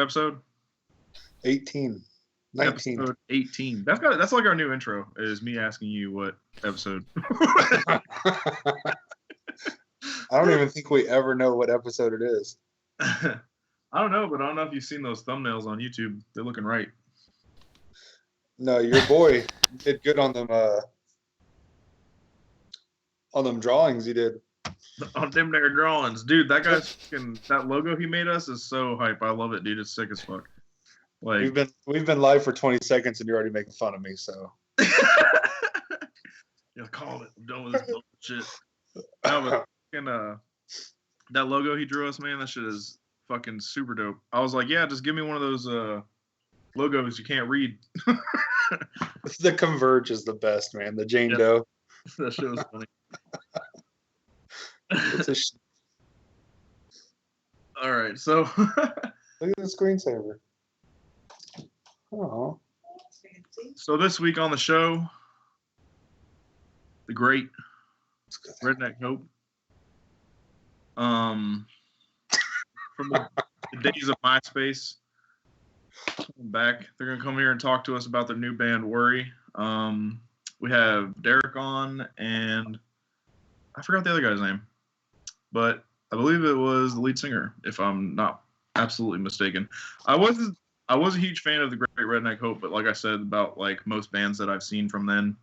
episode? 18. 19. Episode 18. That's like our new intro, is me asking you what episode. I don't even think we ever know what episode it is. I don't know, but I don't know if you've seen those thumbnails on YouTube. They're looking right. No, your boy did good on them drawings he did. On them there drawings. Dude, that guy's fucking, that logo he made us is so hype. I love it, dude. It's sick as fuck. Like we've been live for 20 seconds and you're already making fun of me, so. Yeah, call it. I'm done with this bullshit. No, but fucking, that logo he drew us, man, that shit is fucking super dope. I was like, yeah, just give me one of those logos you can't read. The Converge is the best, man. The Jane Doe. That shit was funny. All right, so look at the screensaver. Oh. So this week on the show, the great Redneck Hope. From the days of MySpace, back. They're gonna come here and talk to us about their new band, Worry. We have Derek on, and I forgot the other guy's name, but I believe it was the lead singer, if I'm not absolutely mistaken. I was a huge fan of the Great Redneck Hope, but like I said, about like most bands that I've seen from then,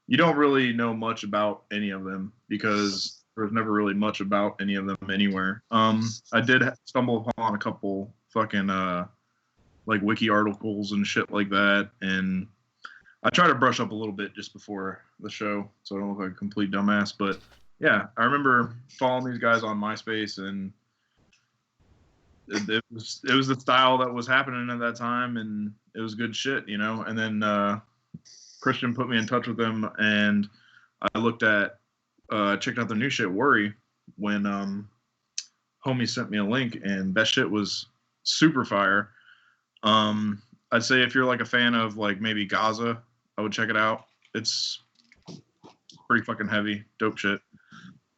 you don't really know much about any of them because there's never really much about any of them anywhere. I did stumble upon a couple fucking like wiki articles and shit like that, and I try to brush up a little bit just before the show so I don't look like a complete dumbass. But yeah, I remember following these guys on MySpace, and it was the style that was happening at that time, and it was good shit, you know. And then Christian put me in touch with them, and I checked out their new shit, Worry, when homie sent me a link, and that shit was super fire. I'd say if you're like a fan of like maybe Gaza, I would check it out. It's pretty fucking heavy, dope shit.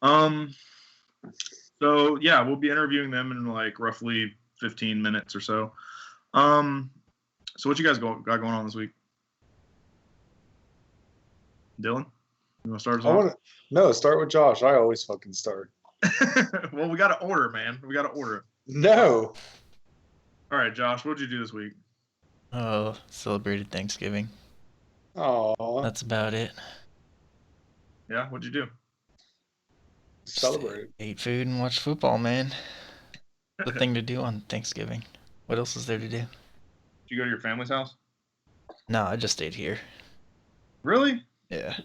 So yeah, we'll be interviewing them in like roughly 15 minutes or so. So what you guys got going on this week? Dylan, you want to start us off? No, start with Josh. I always fucking start. Well, we got to order, man. We got to order. No. All right, Josh, what'd you do this week? Oh, celebrated Thanksgiving. Oh. That's about it. Yeah, what'd you do? Celebrate. Ate food and watched football, man. The thing to do on Thanksgiving. What else is there to do? Did you go to your family's house? No, I just stayed here. Really? Yeah.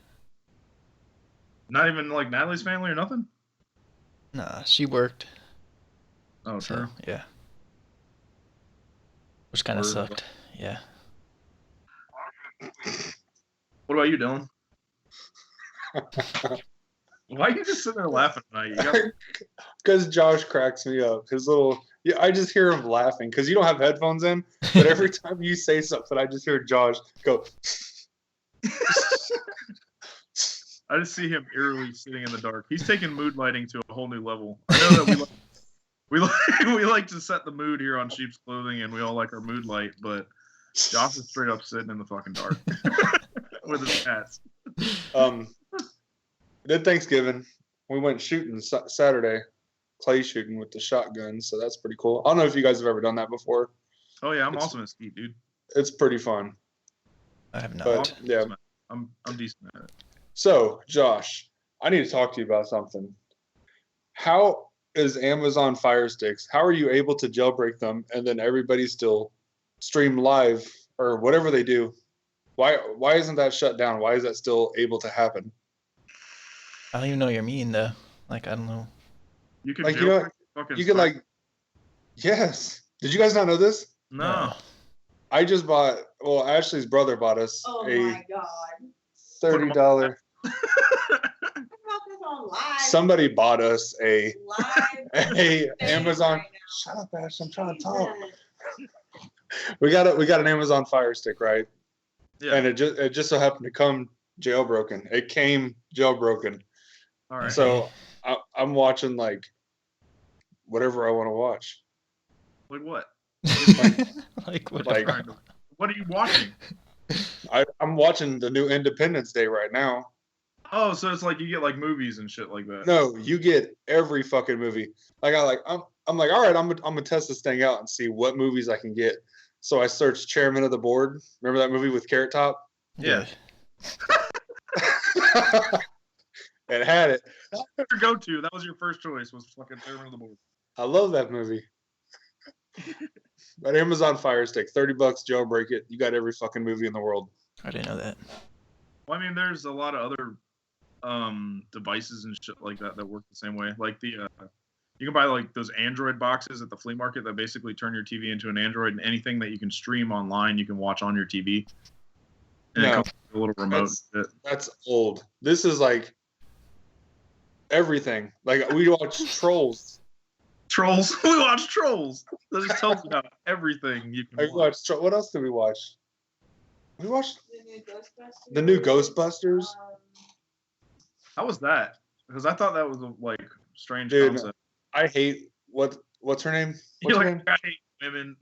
Not even like Natalie's family or nothing? Nah, she worked. Oh, So, true. yeah. Which kind of sucked. Yeah. What about you, Dylan? Why are you just sitting there laughing tonight? Because Josh cracks me up. His little, yeah, I just hear him laughing because you don't have headphones in. But every time you say something, I just hear Josh go. I just see him eerily sitting in the dark. He's taking mood lighting to a whole new level. I know that we like to set the mood here on Sheep's Clothing, and we all like our mood light, but Josh is straight up sitting in the fucking dark with his cats. Did Thanksgiving. We went shooting Saturday, clay shooting with the shotgun, so that's pretty cool. I don't know if you guys have ever done that before. Oh yeah, I'm awesome at skeet, dude. It's pretty fun. I have not. But, yeah. I'm decent at it. So, Josh, I need to talk to you about something. How is Amazon Fire Sticks? How are you able to jailbreak them and then everybody still stream live or whatever they do? Why isn't that shut down? Why is that still able to happen? I don't even know what you're meaning, though. Like, I don't know. You can Like, you know, you can like, yes. Did you guys not know this? No. I just bought. Well, Ashley's brother bought us my God. $30. Somebody bought us a Amazon. Right Shut up, Ash! I'm trying to talk. We got an Amazon Fire Stick, right? Yeah. And it just so happened to come jailbroken. It came jailbroken. All right. So I'm watching like whatever I want to watch. Like what? Like whatever. like- Trying to- What are you watching? I'm watching the new Independence Day right now. Oh, so it's like you get like movies and shit like that. No, you get every fucking movie. Like I'm like, all right, I'm gonna test this thing out and see what movies I can get. So I searched Chairman of the Board. Remember that movie with Carrot Top? Yeah. It had it. Your go-to. That was your first choice. Was fucking Chairman of the Board. I love that movie. But Amazon Fire Stick, $30, jailbreak it. You got every fucking movie in the world. I didn't know that. Well, I mean, there's a lot of other devices and shit like that that work the same way. Like the you can buy like those Android boxes at the flea market that basically turn your TV into an Android, and anything that you can stream online, you can watch on your TV. And it No, comes with a little remote. and shit. that's old. This is like everything. Like we watch Trolls. Trolls. We watch Trolls. That just tells you about everything you I can watch. watched. What else did we watch? We watched The new Ghostbusters. the new Ghostbusters. How was that? Because I thought that was a like strange Dude, concept. I hate what's her name? What's You're her like, name? I hate women.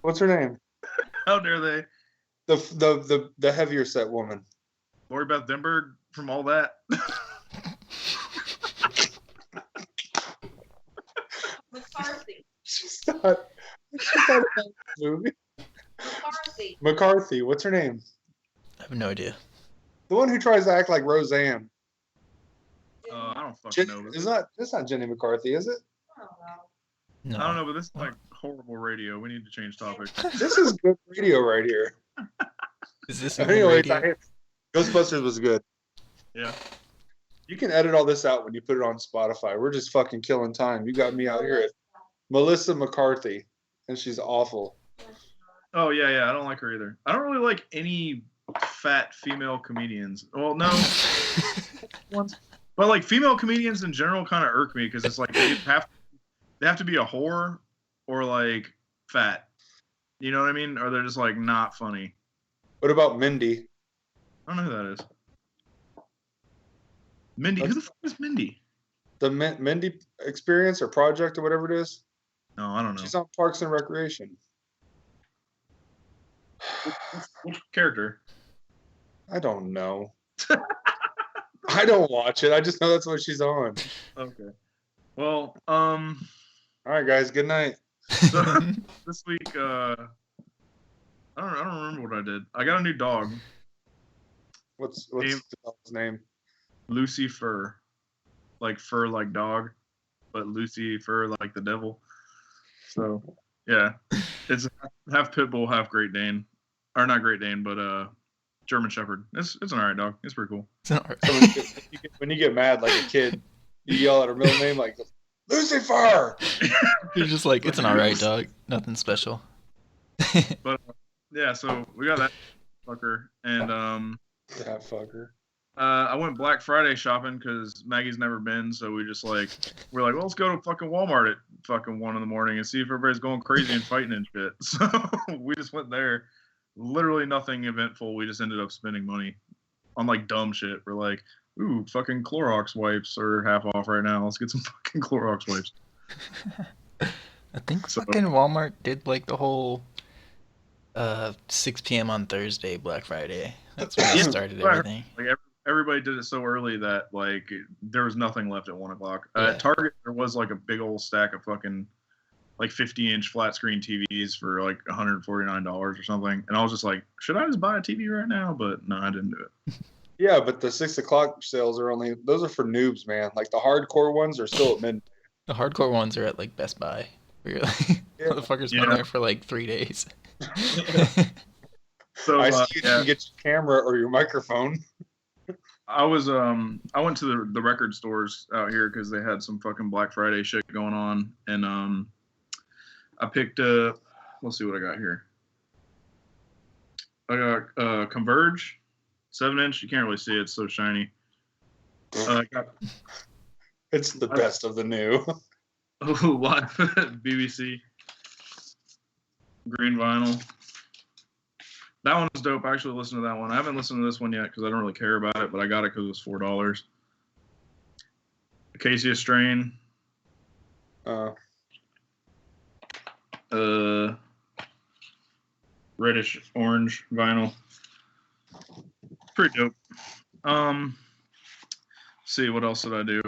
What's her name? How dare they? The heavier set woman. Lori Beth Denberg from all that. McCarthy. She's not in that movie. McCarthy. McCarthy. What's her name? I have no idea. The one who tries to act like Roseanne. I don't fucking know. It's not Jenny McCarthy, is it? I don't know. No. I don't know, but this is like horrible radio. We need to change topic. This is good radio right here. Is this a Anyways, radio? Ghostbusters was good. Yeah. You can edit all this out when you put it on Spotify. We're just fucking killing time. You got me out here at Melissa McCarthy, and she's awful. Oh yeah. I don't like her either. I don't really like any fat female comedians. Well, no, but like female comedians in general kind of irk me because it's like they have to be a whore or like fat. You know what I mean? Or they're just like not funny. What about Mindy? I don't know who that is. Mindy. Who the fuck is Mindy? The Mindy Experience or Project or whatever it is? No, I don't know. She's on Parks and Recreation. Which character? I don't know. I don't watch it. I just know that's what she's on. Okay. Well, All right, guys. Good night. so this week, I don't remember what I did. I got a new dog, What's Name- the dog's name? Lucy Fur, like fur like dog, but Lucy Fur like the devil. So yeah, it's half pit bull, half Great Dane, or not Great Dane, but German Shepherd. It's an alright dog. It's pretty cool. It's not right. So when you get mad like a kid, you yell at her middle name like Lucifer. You're just like, it's an alright dog. Nothing special. But yeah, so we got that fucker, and That fucker. I went Black Friday shopping because Maggie's never been, so we're like, well, let's go to fucking Walmart at fucking 1 a.m. and see if everybody's going crazy and fighting and shit. So we just went there. Literally nothing eventful. We just ended up spending money on like dumb shit. We're like, ooh, fucking Clorox wipes are half off right now. Let's get some fucking Clorox wipes. I think So- fucking Walmart did like the whole 6 p.m. on Thursday Black Friday. That's when they Yeah, started right. everything. Like everybody did it so early that like there was nothing left at 1 o'clock. Yeah. At Target, there was like a big old stack of fucking like 50-inch flat screen TVs for like $149 or something, and I was just like, should I just buy a TV right now? But no, I didn't do it. Yeah, but the 6 o'clock sales are those are for noobs, man. Like the hardcore ones are still at midnight. The hardcore ones are at like Best Buy. Where you're like, Yeah. motherfuckers been Yeah. there for like 3 days. So I see you yeah, can get your camera or your microphone. I went to the record stores out here because they had some fucking Black Friday shit going on, and I picked up. Let's see what I got here. I got Converge, 7-inch. You can't really see it; it's so shiny. I got It's the best of the new. live BBC green vinyl. That one was dope. I actually listened to that one. I haven't listened to this one yet because I don't really care about it, but I got it because it was $4. Acacia Strain. reddish orange vinyl. Pretty dope. See, what else did I do?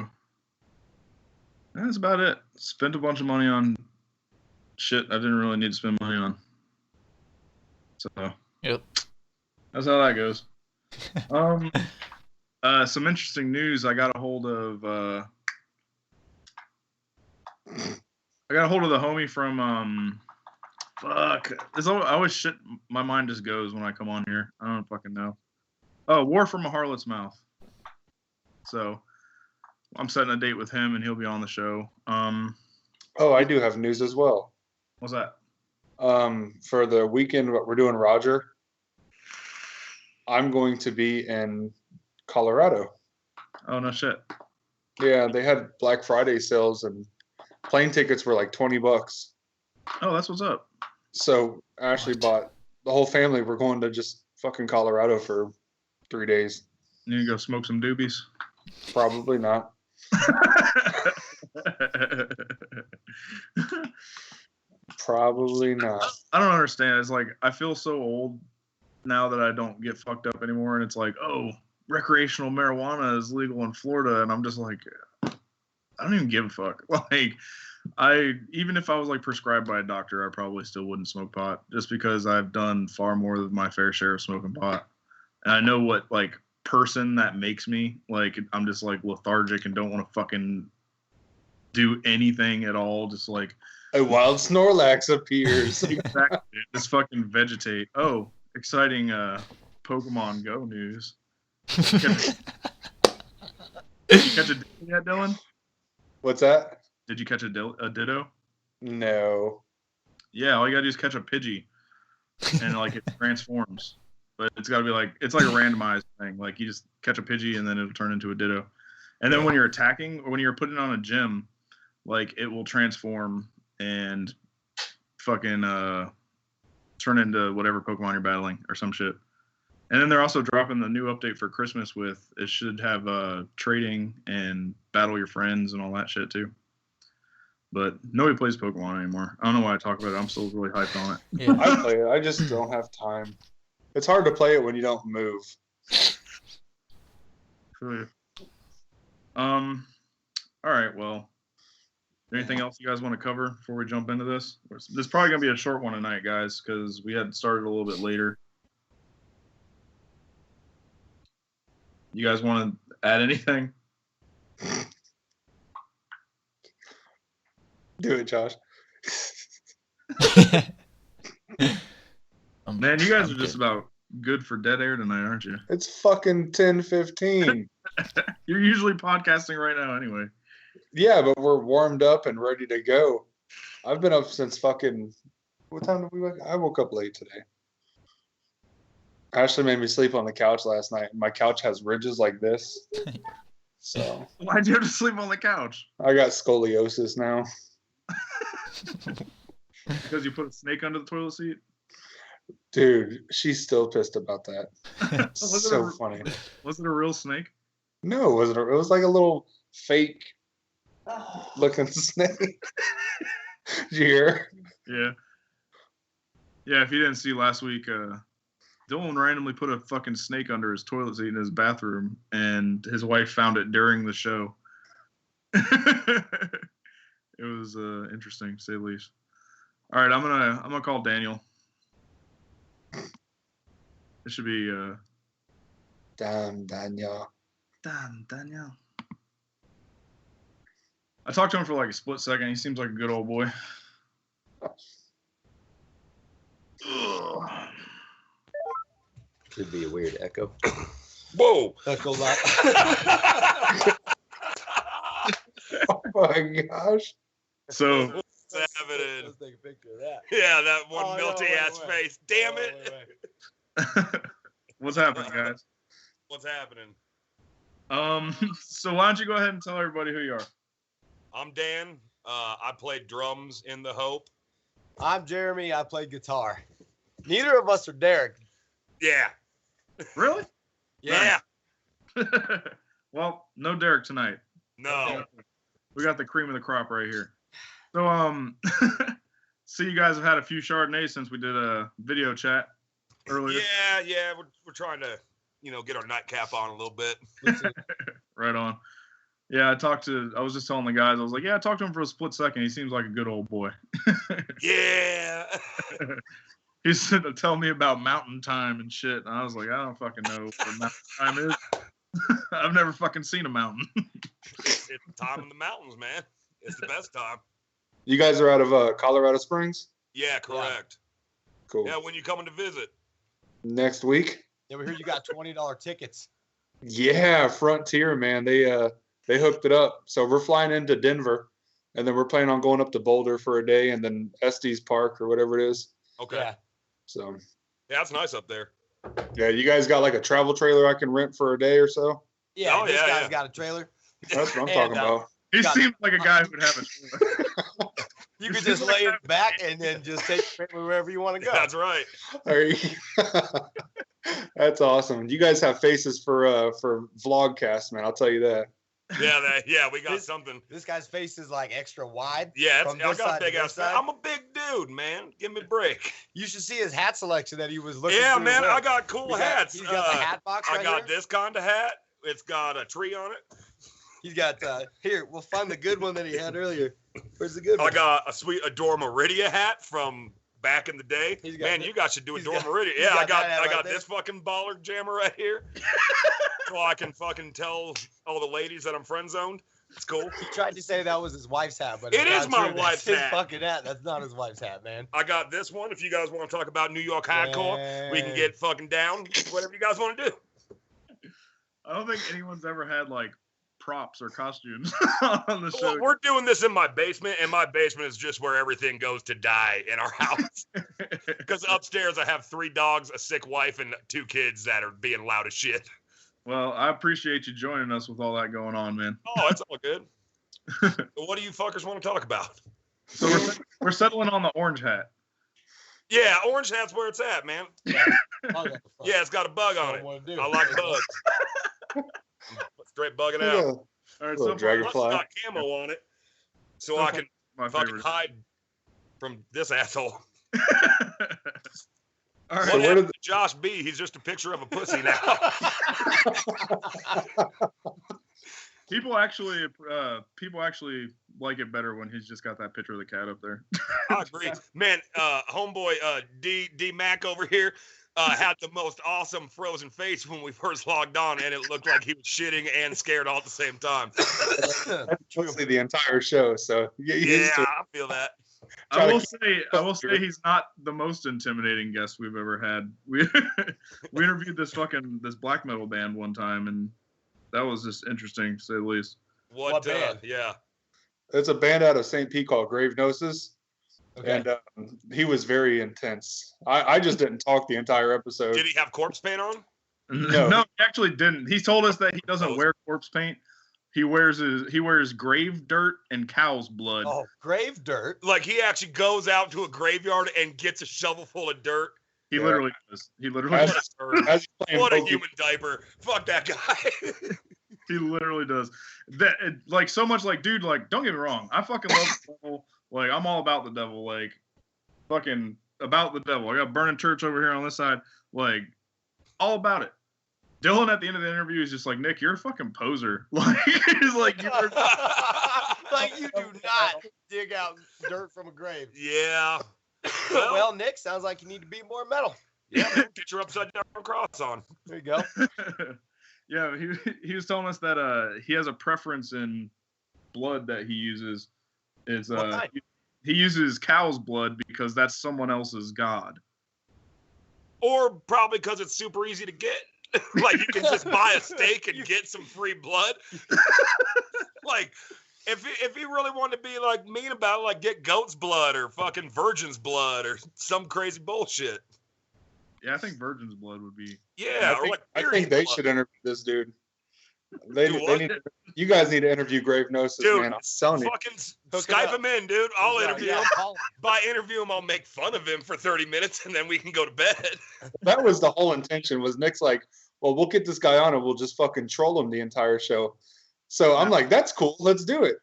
That's about it. Spent a bunch of money on shit I didn't really need to spend money on. So Yep. that's how that goes. Some interesting news. I got a hold of the homie from fuck. I always shit. My mind just goes when I come on here. I don't fucking know. Oh, War from a Harlot's Mouth. So I'm setting a date with him, and he'll be on the show. Oh, I do have news as well. What's that? For the weekend, what we're doing, Roger, I'm going to be in Colorado. Oh, no shit. Yeah, they had Black Friday sales, and plane tickets were like $20. Oh, that's what's up. So Ashley bought the whole family. We're going to just fucking Colorado for 3 days. You need to go smoke some doobies? Probably not. Probably not. I don't understand. It's like I feel so old now that I don't get fucked up anymore, and it's like, oh, recreational marijuana is legal in Florida, and I'm just like, I don't even give a fuck. Like, even if I was like prescribed by a doctor, I probably still wouldn't smoke pot, just because I've done far more than my fair share of smoking pot, and I know what like person that makes me. Like, I'm just like lethargic and don't want to fucking do anything at all. Just like A wild Snorlax appears. exactly, just fucking vegetate. Oh, exciting Pokemon Go news. Did you catch a ditto yet, Dylan? What's that? Did you catch a ditto? No. Yeah, all you gotta do is catch a Pidgey, and like it transforms. But it's gotta be like it's like a randomized thing. Like you just catch a Pidgey and then it'll turn into a ditto. And then when you're attacking or when you're putting on a gym, like it will transform and fucking turn into whatever Pokemon you're battling or some shit. And then they're also dropping the new update for Christmas with it should have trading and battle your friends and all that shit too. But nobody plays Pokemon anymore. I don't know why I talk about it. I'm still really hyped on it. Yeah. I play it. I just don't have time. It's hard to play it when you don't move. All right, well, anything else you guys want to cover before we jump into this? This is probably gonna be a short one tonight, guys, because we had started a little bit later. You guys want to add anything? Do it, Josh. Man, you guys I'm are just good. about good for dead air tonight, aren't you? It's fucking 10:15. You're usually podcasting right now anyway. Yeah, but we're warmed up and ready to go. I've been up since fucking. What time did we wake? I woke up late today. Ashley made me sleep on the couch last night. My couch has ridges like this. So Why'd you have to sleep on the couch? I got scoliosis now. Because you put a snake under the toilet seat? Dude, she's still pissed about that. Was it So a- funny. Was it a real snake? No, it wasn't. It was like a little fake looking snake. Did you hear? Yeah. Yeah, if you didn't see last week, Dylan randomly put a fucking snake under his toilet seat in his bathroom, and his wife found it during the show. It was interesting, to say the least. All right, I'm gonna call Daniel. It should be Damn, Daniel. damn Daniel. I talked to him for like a split second. He seems like a good old boy. Ugh. Could be a weird echo. Whoa! Echo lot. Oh my gosh. So What's happening? Let's take a picture of that. Yeah, that one Oh, no, melty wait, ass wait. face. Damn Oh, it! wait, wait. what's happening, guys? What's happening? So why don't you go ahead and tell everybody who you are? I'm Dan. I played drums in The Hope. I'm Jeremy. I play guitar. Neither of us are Derek. Yeah. Really? Yeah. Well, no Derek tonight. No. We got the cream of the crop right here. So see you guys have had a few Chardonnays since we did a video chat earlier. Yeah, we're trying to, get our nightcap on a little bit. Right on. Yeah, I was just telling the guys, I was like, yeah, I talked to him for a split second. He seems like a good old boy. Yeah. He's sitting to tell me about mountain time and shit. And I was like, I don't fucking know what mountain time is. I've never fucking seen a mountain. It's the time in the mountains, man. It's the best time. You guys are out of Colorado Springs? Yeah, correct. Cool. Yeah, when you coming to visit? Next week? Yeah, we heard you got $20 tickets. Yeah, Frontier, man. They hooked it up. So we're flying into Denver, and then we're planning on going up to Boulder for a day, and then Estes Park or whatever it is. Okay. Yeah. So Yeah, it's nice up there. yeah, you guys got like a travel trailer I can rent for a day or so? Yeah, Oh, this yeah, guy's yeah. got a trailer. That's what I'm And, talking about. He Got- seems like a guy who would have a trailer. You could just lay it back and then just take it wherever you want to go. That's right. Are you- That's awesome. You guys have faces for vlogcast, man. I'll tell you that. Yeah, we got This- something. This guy's face is like extra wide. Yeah, From I this got side a to big this ass. side? I'm a big dude, man. Give me a break. You should see his hat selection that he was looking Yeah, through man, with. I got cool hats. He's got the hat box I right got here. this kind of hat. It's got a tree on it. He's got here. We'll find the good one that he had earlier. Where's the good I one? got a sweet Adore Meridia hat from back in the day. He's got Man, the- you guys should do he's Adore got- Meridia. he's Yeah, I got that hat got right there. this fucking baller jammer right here. So I can fucking tell all the ladies that I'm friend zoned. It's cool. He tried to say that was his wife's hat, but It it's is not my true. wife's That's hat. his fucking hat. That's not his wife's hat, man. I got this one. If you guys want to talk about New York hardcore, we can get fucking down. Whatever you guys want to do. I don't think anyone's ever had like props or costumes on the show. Well, we're doing this in my basement, and my basement is just where everything goes to die in our house. Because upstairs I have 3 dogs, a sick wife, and 2 kids that are being loud as shit. Well, I appreciate you joining us with all that going on, man. Oh, it's all good. What do you fuckers want to talk about? So we're settling on the orange hat. Yeah, orange hat's where it's at, man. Yeah, it's got a bug on it. I like bugs. Straight bugging Yeah. out. All right, Little so Plus, dragonfly. it's got camo on it, so I can my fucking favorite. hide from this asshole. All right. So What where happened did to Josh B? He's just a picture of a pussy now. People actually like it better when he's just got that picture of the cat up there. I agree, man. Homeboy D Mac over here had the most awesome frozen face when we first logged on, and it looked like he was shitting and scared all at the same time. mostly the entire show? So get used Yeah, to I feel that. I will Try say he's not the most intimidating guest we've ever had. We interviewed this black metal band one time, and that was just interesting to say the least. What band? Yeah. It's a band out of St. Pete called Grave Gnosis, Okay. and he was very intense. I just didn't talk the entire episode. Did he have corpse paint on? No. No, he actually didn't. He told us that he doesn't Oh. wear corpse paint. He wears grave dirt and cow's blood. Oh, grave dirt. Like he actually goes out to a graveyard and gets a shovel full of dirt. He Yeah. literally does. He literally As- does. As he's playing What a Pokemon- human diaper. Fuck that guy. He literally does. That like so much like dude, like don't get me wrong. I fucking love the devil. Like I'm all about the devil. Like fucking about the devil. I got burning church over here on this side. Like all about it. Dylan at the end of the interview is just like, Nick, you're a fucking poser. Like he's like you're Like you do not dig out dirt from a grave. Yeah. Well, Nick, sounds like you need to be more metal. Yeah, man, get your upside down cross on. There you go. Yeah, he was telling us that he has a preference in blood that he uses. Is What kind? he uses cow's blood because that's someone else's god. Or probably because it's super easy to get. Like you can just buy a steak and get some free blood. Like if he really wanted to be like mean about it, like get goat's blood or fucking virgin's blood or some crazy bullshit. Yeah, I think virgin's blood would be. Yeah, or like I think period they blood. should interview this dude. They Do what? need. You guys need to interview Grave Gnosis, Dude, man. I'm telling you. Fucking Hook it Skype up. him in, dude. I'll interview Yeah, him. call him. By interview him, I'll make fun of him for 30 minutes and then we can go to bed. That was the whole intention. Was Nick's like, well, we'll get this guy on and we'll just fucking troll him the entire show. So I'm like, that's cool. Let's do it.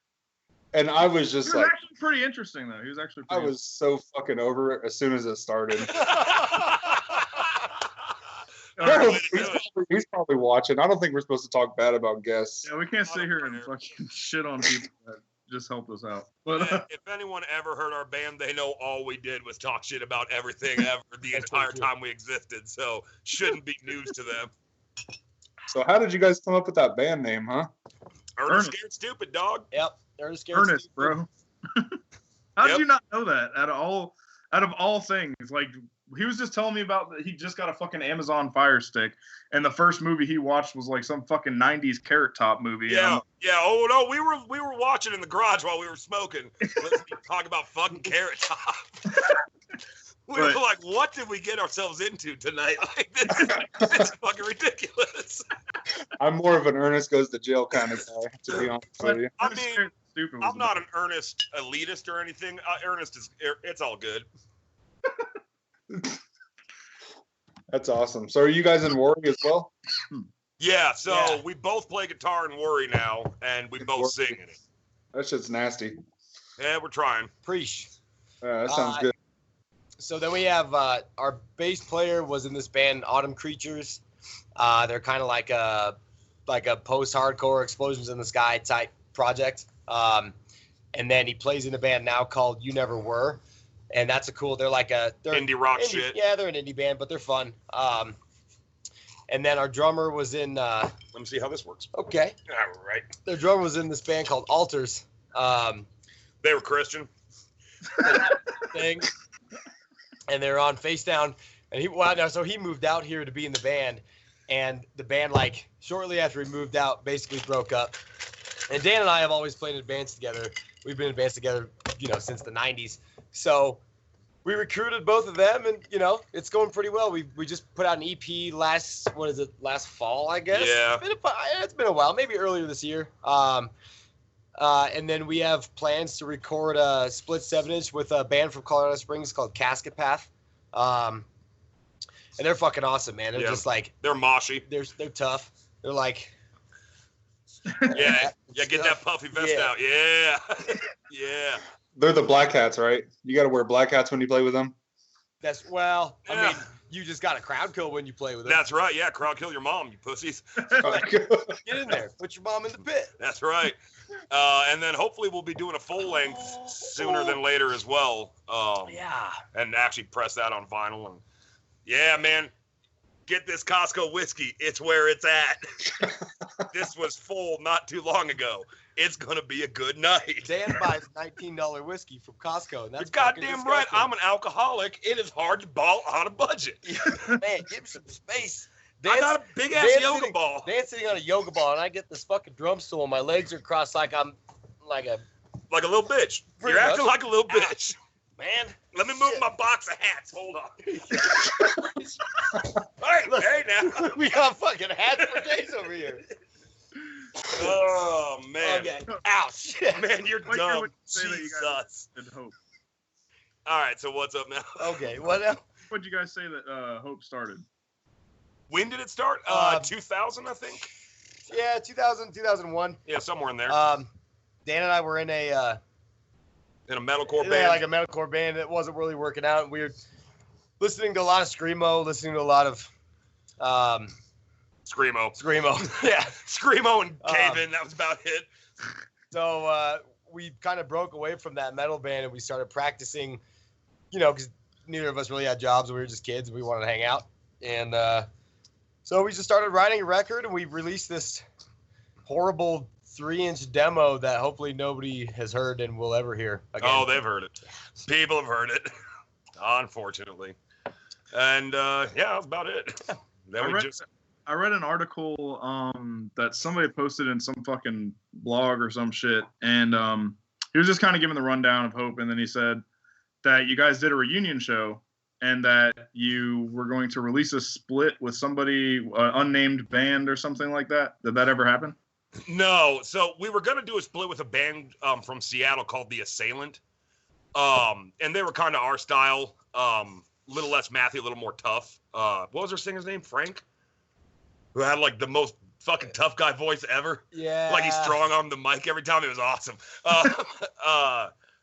And I was just He was like, actually pretty interesting though. He was actually. I Pretty was so fucking over it as soon as it started. He's probably watching. I don't think we're supposed to talk bad about guests. Yeah, we can't sit here and fucking shit on people that just helped us out. But If anyone ever heard our band, they know all we did was talk shit about everything ever the entire time we existed. So shouldn't be news to them. So how did you guys come up with that band name, huh? Ernest Scared Stupid, dog. Yep. Ernest Scared Ernest, Stupid. bro. How Yep. did you not know that? Out of all things, like he was just telling me about that he just got a fucking Amazon Fire Stick, and the first movie he watched was like some fucking '90s Carrot Top movie. Yeah. Oh no, we were watching in the garage while we were smoking. Let's talk about fucking Carrot Top. We were like, what did we get ourselves into tonight? Like, this is fucking ridiculous. I'm more of an Ernest goes to jail kind of guy, to be honest with you. I mean, I'm not an Ernest elitist or anything. Ernest it's all good. That's awesome. So are you guys in Worry as well? Yeah, so Yeah. we both play guitar and Worry now, and we both sing in it. That shit's nasty. Yeah, we're trying. Preach. Yeah, that sounds good. So then we have our bass player was in this band Autumn Creatures. They're kind of like a post-hardcore Explosions in the Sky type project. And then he plays in a band now called You Never Were, and that's a cool. They're Indie rock shit. Yeah, they're an indie band, but they're fun. And then our drummer was in. Let me see how this works. Okay. All right. Their drummer was in this band called Altars. They were Christian. Thing. And they're on Face Down, and he moved out here to be in the band, and the band like shortly after he moved out basically broke up. And Dan and I have always played in bands together. We've been in bands together, since the '90s. So we recruited both of them, and it's going pretty well. We just put out an EP last fall, I guess. Yeah. It's been a while, maybe earlier this year. And then we have plans to record a split 7-inch with a band from Colorado Springs called Casket Path. And they're fucking awesome, man. They're just like they're moshy. they're tough. They're like Yeah, get that puffy vest out. Yeah. Yeah. They're the black hats, right? You got to wear black hats when you play with them. I mean, you just got a crowd kill when you play with them. That's right. Yeah, crowd kill your mom, you pussies. Get in there. Put your mom in the pit. That's right. And then hopefully we'll be doing a full length sooner than later as well. Yeah. And actually press that on vinyl. And yeah, man, get this Costco whiskey. It's where it's at. This was full not too long ago. It's gonna be a good night. Dan buys $19 whiskey from Costco, and that's You're goddamn right. I'm an alcoholic. It is hard to ball on a budget. Man, give me some space. I got a big ass yoga ball. Dan's sitting on a yoga ball, and I get this fucking drum stool, and my legs are crossed like I'm like a little bitch. Pretty You're acting much. like a little bitch. man. Let me move my box of hats. Hold on. Hey now. We got fucking hats for days over here. Oh man. Okay. Ouch. Man, you're Like dumb. you would say that you Jesus. And Hope. All right, so what's up now? Okay. What else? What'd you guys say that Hope started? When did it start? 2000, I think. Yeah, 2000, 2001. Yeah, somewhere in there. Dan and I were in a Metalcore band. like a metalcore band that wasn't really working out, and we were listening to a lot of screamo, listening to a lot of Screamo. yeah. Screamo and Cave In. That was about it. So we kind of broke away from that metal band, and we started practicing, because neither of us really had jobs, and we were just kids, and we wanted to hang out. And so we just started writing a record, and we released this horrible 3-inch demo that hopefully nobody has heard and will ever hear again. Oh, they've heard it. People have heard it, unfortunately. And yeah, that's about it. Then I read an article that somebody posted in some fucking blog or some shit, and he was just kind of giving the rundown of Hope, and then he said that you guys did a reunion show and that you were going to release a split with somebody, unnamed band or something like that. Did that ever happen? No. So we were going to do a split with a band from Seattle called The Assailant. And they were kind of our style. A little less mathy, a little more tough. What was our singer's name? Frank? Who had like the most fucking tough guy voice ever. Yeah. Like he's strong on the mic every time. It was awesome.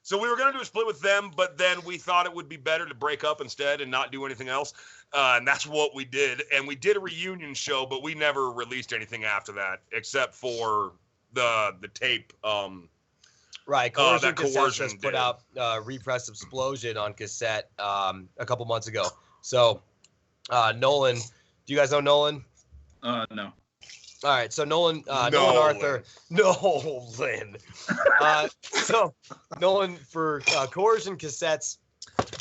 So we were going to do a split with them, but then we thought it would be better to break up instead and not do anything else. And that's what we did. And we did a reunion show, but we never released anything after that except for the tape. Right. that Coercion Cassettes Coercion just put did. out Repress Explosion on cassette a couple months ago. So Nolan, do you guys know Nolan? No. All right, so Nolan Nolan. Arthur, Nolan. So Nolan for Coercion Cassettes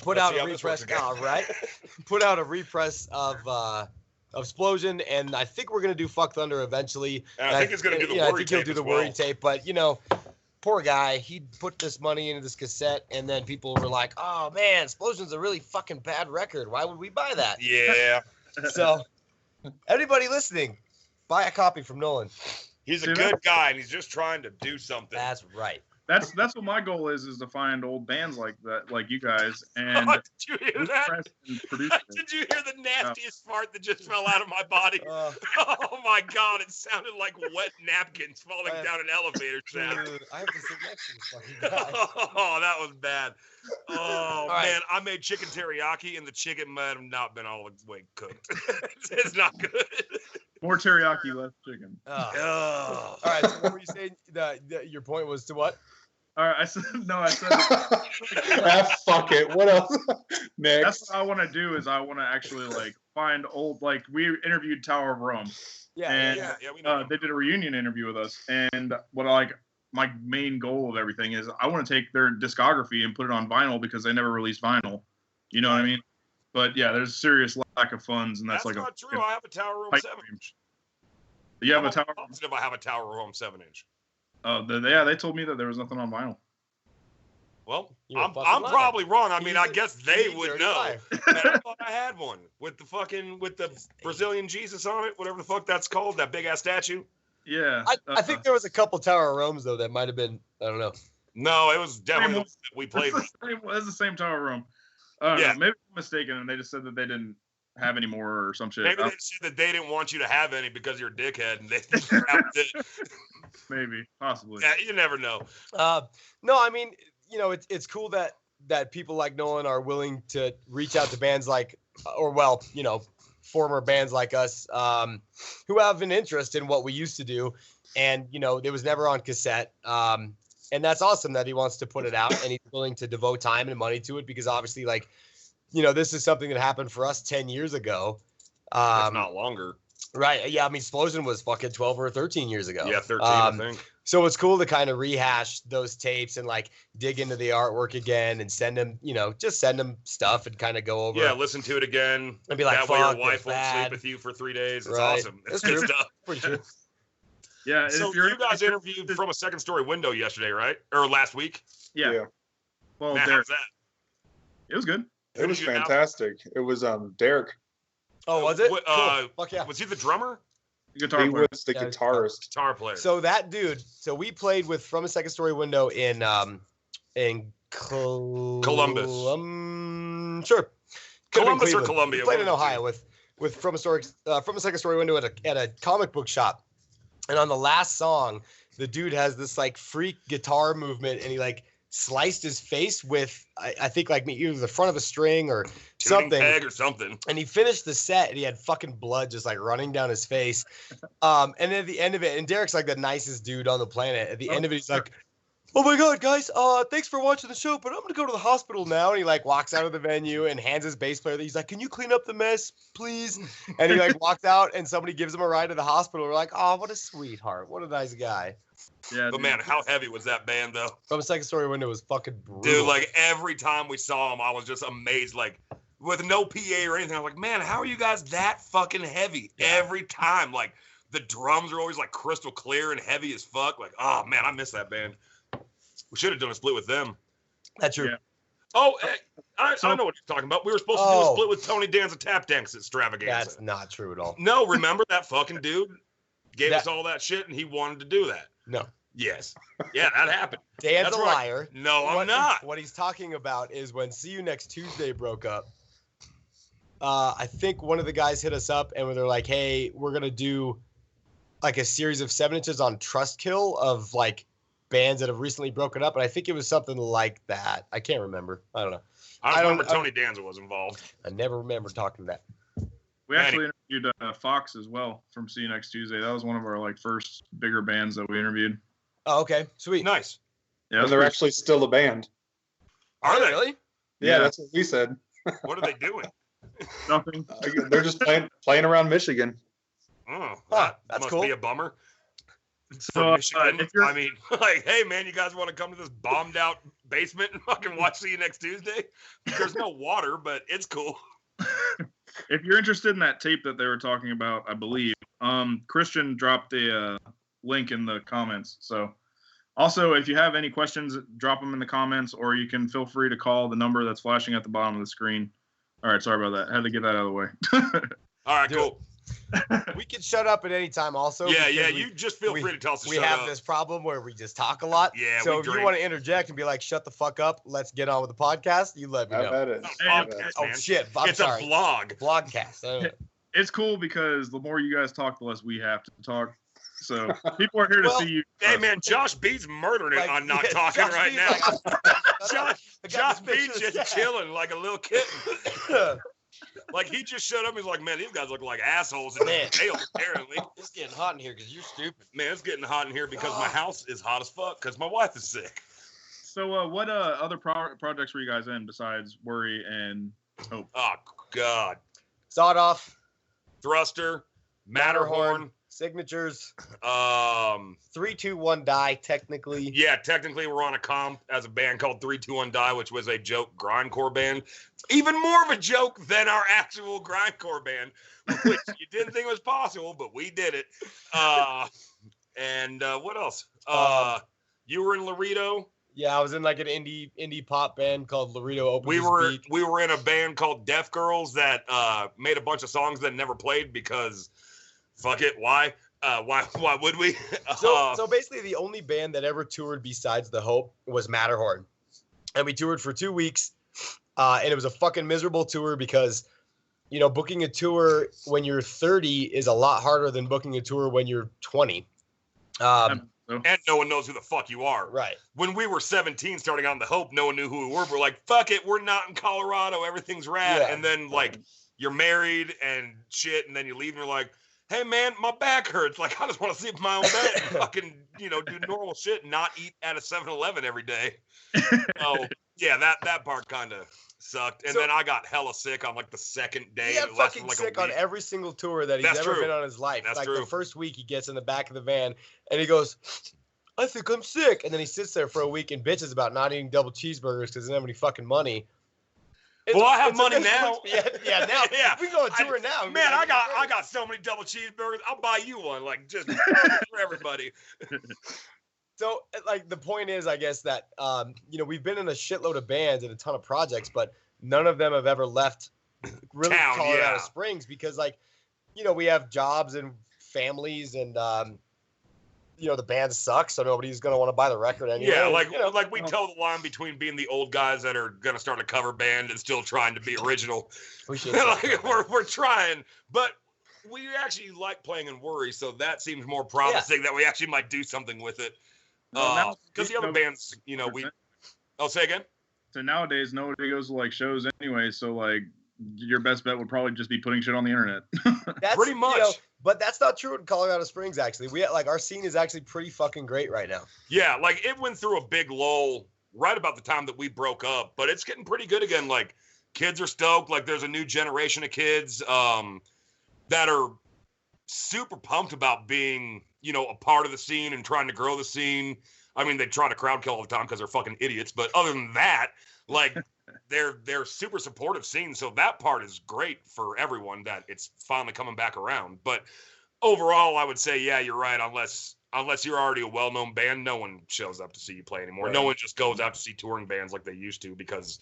put Let's out see a how this repress. works again. All right, put out a repress of Explosion, and I think we're gonna do Fuck Thunder eventually. And I think he's going to do the yeah, I worry think he'll tape do as the well. worry tape, but you know. Poor guy, he put this money into this cassette, and then people were like, "Oh man, Explosion's a really fucking bad record. Why would we buy that?" Yeah. So, everybody listening, buy a copy from Nolan. He's a Dude, good guy, and he's just trying to do something. That's right. That's what my goal is to find old bands like that, like you guys, and Did you hear that? repress and produce it. Did you hear the nastiest fart that just fell out of my body? Uh, Oh my god, it sounded like wet napkins falling Uh, down an elevator shaft. dude, I have to sit next to this fucking guy. Oh, that was bad. Oh right. man, I made chicken teriyaki and the chicken might have not been all the way cooked. It's not good. More teriyaki, less chicken. Oh. All right. So what were you saying? Your point was to what? All right, I said Fuck it. What else? that's Next. what I want to do is I want to actually like find old, like we interviewed Tower of Rome, And- Yeah, we know. they did a reunion interview with us, and what I like my main goal of everything is I want to take their discography and put it on vinyl because they never released vinyl. You know what I mean? But yeah, there's serious lack of funds, and that's, That's like not true. I have a Tower Room pipe 7-inch. You have I'm a Tower. positive I have a Tower Room 7-inch. They told me that there was nothing on vinyl. Well, You're a I'm fucking liar. probably wrong. I mean, He's I a- guess they he's a would dirty know. liar. Man, I thought I had one with the Brazilian Jesus on it, whatever the fuck that's called, that big ass statue. Yeah, I think there was a couple Tower of Romes though that might have been. I don't know. No, it was definitely the Same one that we played with. That's the same Tower Room. I don't Yeah. know, maybe I'm mistaken, and they just said that they didn't have any more or some shit. Maybe they said that they didn't want you to have any because you're a dickhead, and they that was it. Maybe, possibly. Yeah, you never know. No, I mean, you know, it's cool that people like Nolan are willing to reach out to bands like, or well, you know, former bands like us, who have an interest in what we used to do, and you know, it was never on cassette. And that's awesome that he wants to put it out and he's willing to devote time and money to it because obviously, like, you know, this is something that happened for us 10 years ago. If not longer. Right. Yeah. I mean, Explosion was fucking 12 or 13 years ago. Yeah, 13, I think. So it's cool to kind of rehash those tapes and like dig into the artwork again and send them, you know, just send them stuff and kind of go over. Yeah, listen to it again. And be like, that way your "Fuck, wife that's won't bad." sleep with you for 3 days. It's Right. awesome. It's That's good true. stuff. Pretty true. Yeah, So if you're you guys interviewed from a second story window yesterday, right? Or last week? Yeah. Well, Man, Derek, how's that? it was good. It Who was did you have? fantastic. It was Derek. Oh, was it? What, Cool. Fuck yeah. Was he the drummer? Guitar He player. was the Yeah, guitarist. Guitar player. So that dude, so we played with From a Second Story Window in Columbus. Sure. Could've been Columbus or Cleveland. Columbia, We played one in of the Ohio with From a Second Story Window at a comic book shop. And on the last song, the dude has this like freak guitar movement and he like sliced his face with I think like either the front of a string or Tuning something. peg or something. And he finished the set and he had fucking blood just like running down his face. And then at the end of it, and Derek's like the nicest dude on the planet. At the end of it, he's like, "Oh my God, guys, thanks for watching the show, but I'm gonna go to the hospital now." And he like walks out of the venue and hands his bass player. He's like, "Can you clean up the mess, please?" And he like walks out and somebody gives him a ride to the hospital. We're like, "Oh, what a sweetheart. What a nice guy." Yeah, But dude. man, how heavy was that band though? From a Second Story Window was fucking brutal. Dude, like every time we saw him, I was just amazed. Like with no PA or anything, I was like, man, how are you guys that fucking heavy every time? Like the drums are always like crystal clear and heavy as fuck. Like, oh man, I miss that band. We should have done a split with them. That's true. Yeah. Oh, I know what you're talking about. We were supposed to do a split with Tony Danza Tap Dance Extravaganza. That's not true at all. No, remember that fucking dude gave That- us all that shit and he wanted to do that. No. Yes. Yeah, that happened. Dan's That's a right. liar. No, I'm not. What he's talking about is when See You Next Tuesday broke up. I think one of the guys hit us up and they're like, "Hey, we're gonna do like a series of 7-inches on Trustkill of like bands that have recently broken up, and I think it was something like that. I can't remember. I don't know. I just I don't- remember Tony Danza was involved. I never remember talking to that. We actually interviewed Fox as well from See You Next Tuesday. That was one of our like first bigger bands that we interviewed. Oh, okay, sweet. Nice. Yeah, And they're actually still a band. Are they? really? Yeah, that's what we said. What are they doing? nothing. They're just playing around Michigan. Oh, Huh, that that's must cool. be a bummer. So, For Michigan, if you're- I mean, like, hey man, you guys want to come to this bombed out basement and fucking watch See You Next Tuesday? There's no water, but it's cool. If you're interested in that tape that they were talking about, I believe Christian dropped the link in the comments. So, also, if you have any questions, drop them in the comments, or you can feel free to call the number that's flashing at the bottom of the screen. All right, sorry about that. Had to get that out of the way. All right, Do cool. We can shut up at any time also. Yeah, because yeah. we- You just feel we- free to tell us to we shut have up. this problem where we just talk a lot. Yeah, So we if you drink. want to interject and be like, "Shut the fuck up, let's get on with the podcast," you let me How know. about it? Not Hey, a podcast, Oh man. shit! I'm It's sorry. a vlog. Vlogcast. It's cool because the more you guys talk, the less we have to talk. So people are here to Well, see you. Hey man, Josh B's murdering it Like, on not yeah, talking Josh right B's now. like, Josh got this B's bitch just sad. chilling like a little kitten. Like he just showed up. He's like, man, these guys look like assholes in Man. jail. Apparently, It's getting hot in here because you're stupid. man, it's getting hot in here because my house is hot as fuck because my wife is sick. So what other projects were you guys in besides Worry and Hope? Oh God, Sawed off. Thruster, Matterhorn. Signatures. 3, 2, 1 die. Technically. Yeah, technically we're on a comp as a band called 321 Die, which was a joke grindcore band. Even more of a joke than our actual grindcore band, which you didn't think was possible, but we did it. And what else? You were in Laredo. Yeah, I was in like an indie pop band called Laredo Open We to were Speak. we were in a band called Deaf Girls that made a bunch of songs that never played because fuck it, why would we? So basically, the only band that ever toured besides The Hope was Matterhorn, and we toured for 2 weeks, and it was a fucking miserable tour because, you know, booking a tour when you're 30 is a lot harder than booking a tour when you're 20. and no one knows who the fuck you are. Right. When we were 17 starting on The Hope, no one knew who we were. We're like, fuck it, we're not in Colorado, everything's rad. Yeah. And then like you're married and shit, and then you leave and you're like, hey man, my back hurts. Like I just want to sleep in my own bed and fucking, you know, do normal shit and not eat at a 7-Eleven every day. So yeah, that part kind of sucked. And So- then I got hella sick on like the second day. He got and it lasted fucking like a sick on week. every single tour that he's That's ever true. been on in his life. That's like true. the first week, he gets in the back of the van and he goes, "I think I'm sick," and then he sits there for a week and bitches about not eating double cheeseburgers because he doesn't have any fucking money. Well, I have a money miserable now. experience. Yeah, now Yeah. we can go on tour now. Man, I got so many double cheeseburgers. I'll buy you one, like just for everybody. So, like, the point is, I guess that you know, we've been in a shitload of bands and a ton of projects, but none of them have ever left really Town, Colorado yeah. Springs because, like, you know, we have jobs and families, and you know, the band sucks, so nobody's gonna want to buy the record anyway. Yeah, like you know, like we toe the line between being the old guys that are gonna start a cover band and still trying to be original. we should Like, we're trying, but we actually like playing in Worry, so that seems more promising that we actually might do something with it. Because the other bands, you know, I'll say again. So nowadays nobody goes to like shows anyway. So like your best bet would probably just be putting shit on the internet. That's, Pretty you much. know, but that's not true in Colorado Springs. Actually, we like our scene is actually pretty fucking great right now. Yeah, like it went through a big lull right about the time that we broke up, but it's getting pretty good again. Like kids are stoked. Like there's a new generation of kids that are super pumped about being, you know, a part of the scene and trying to grow the scene. I mean, they try to crowd kill all the time because they're fucking idiots. But other than that, like they're super supportive scene. So that part is great for everyone that it's finally coming back around. But overall, I would say, yeah, you're right. Unless you're already a well-known band, no one shows up to see you play anymore. Right. No one just goes out to see touring bands like they used to because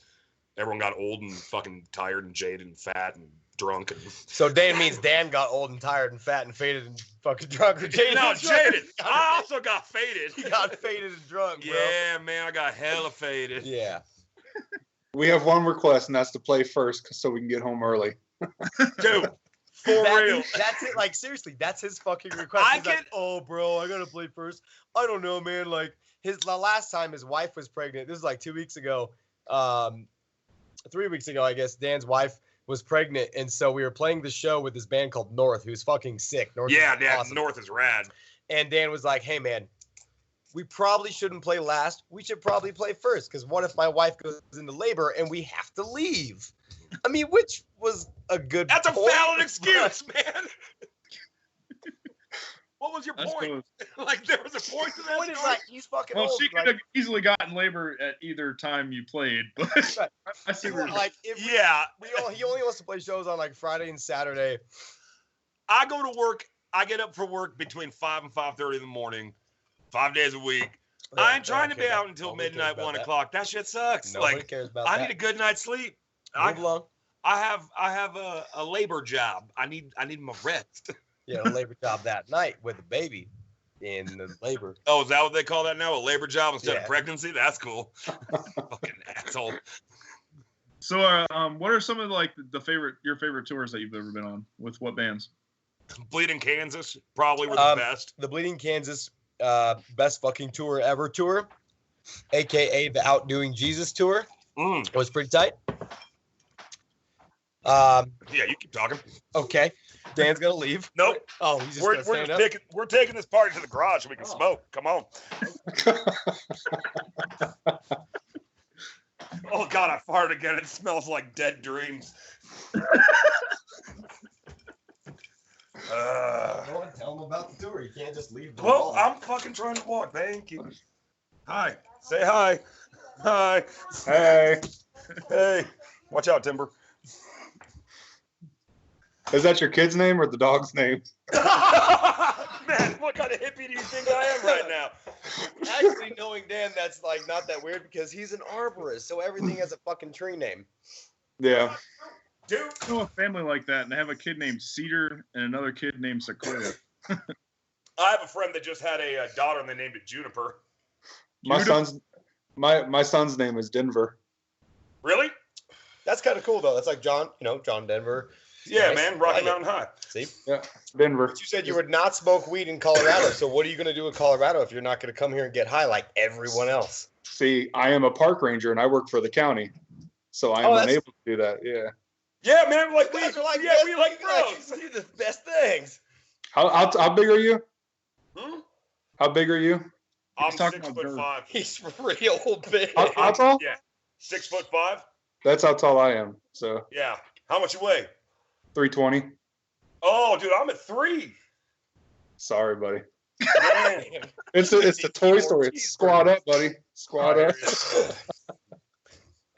everyone got old and fucking tired and jaded and fat and drunk. And So Dan means Dan got old and tired and fat and faded and fucking drunk. Or jaded. no, and drunk. jaded. I also got faded. He got faded and drunk, bro. Yeah, man, I got hella faded. Yeah. We have one request, and that's to play first so we can get home early. Dude, For real. That's it. Like, seriously, that's his fucking request. I He's like, can- oh, bro, I gotta play first. I don't know, man. Like, the last time his wife was pregnant, this was like 2 weeks ago. 3 weeks ago, I guess. Dan's wife was pregnant, and so we were playing the show with this band called North, who's fucking sick. North is awesome. North is rad. And Dan was like, hey, man, we probably shouldn't play last. We should probably play first, because what if my wife goes into labor and we have to leave? I mean, which was a good That's a point, valid but- excuse, man. What was your That's point? cool. Like, there was a point to that Point is story? like, he's fucking Well, old. she could Like, have easily gotten labor at either time you played, but Right. I see where like if we- Yeah. he only wants to play shows on like Friday and Saturday. I go to work. I get up for work between 5 and 5:30 in the morning, 5 days a week. I ain't trying to be out until midnight, 1 o'clock. That shit sucks. Nobody Like, cares about I that. need a good night's sleep. Move along. I have a labor job. I need my rest. Yeah, a labor job that night with a baby in the labor. Oh, is that what they call that now? A labor job instead Yeah. of pregnancy? That's cool. Fucking asshole. So, what are some of like your favorite tours that you've ever been on? With what bands? Bleeding Kansas probably were the best. The Bleeding Kansas best fucking tour ever tour, aka the Outdoing Jesus tour, was pretty tight. Yeah, you keep talking. Okay, Dan's gonna leave. Nope. Oh, he's just We're gonna stand up. we're taking this party to the garage so we can smoke. Come on. Oh God, I farted again. It smells like dead dreams. Tell him about the tour. You can't just leave. Well, I'm fucking trying to walk. Thank you. Hi. Say hi. Hi. Hey, Hey. Watch out, Timber. is that your kid's name or the dog's name? Man, what kind of hippie do you think I am right now? Actually, knowing Dan, that's like not that weird because he's an arborist, so everything has a fucking tree name. Yeah. Dude. I know a family like that, and they have a kid named Cedar and another kid named Sequoia. I have a friend that just had a daughter and they named it Juniper. My son's name is Denver. Really? That's kind of cool though. That's like John, John Denver. Yeah, Nice. man. Rocky Like it. Mountain High. See, Yeah, Denver. but you said you would not smoke weed in Colorado. So what are you gonna do in Colorado if you're not gonna come here and get high like everyone else? See, I am a park ranger and I work for the county, so I am Oh, that's- unable to do that. Yeah. Yeah, man. Like we, Guys are like, yeah, we like bros. do the best things. How big are you? Hmm? How big are you? I'm talking 6'5". about He's real big. How tall? Yeah, 6'5". That's how tall I am. So Yeah. How much you weigh? 320. Oh, dude, I'm at 3. Sorry, buddy. Man. It's a Toy Story. It's squat up, buddy. Squat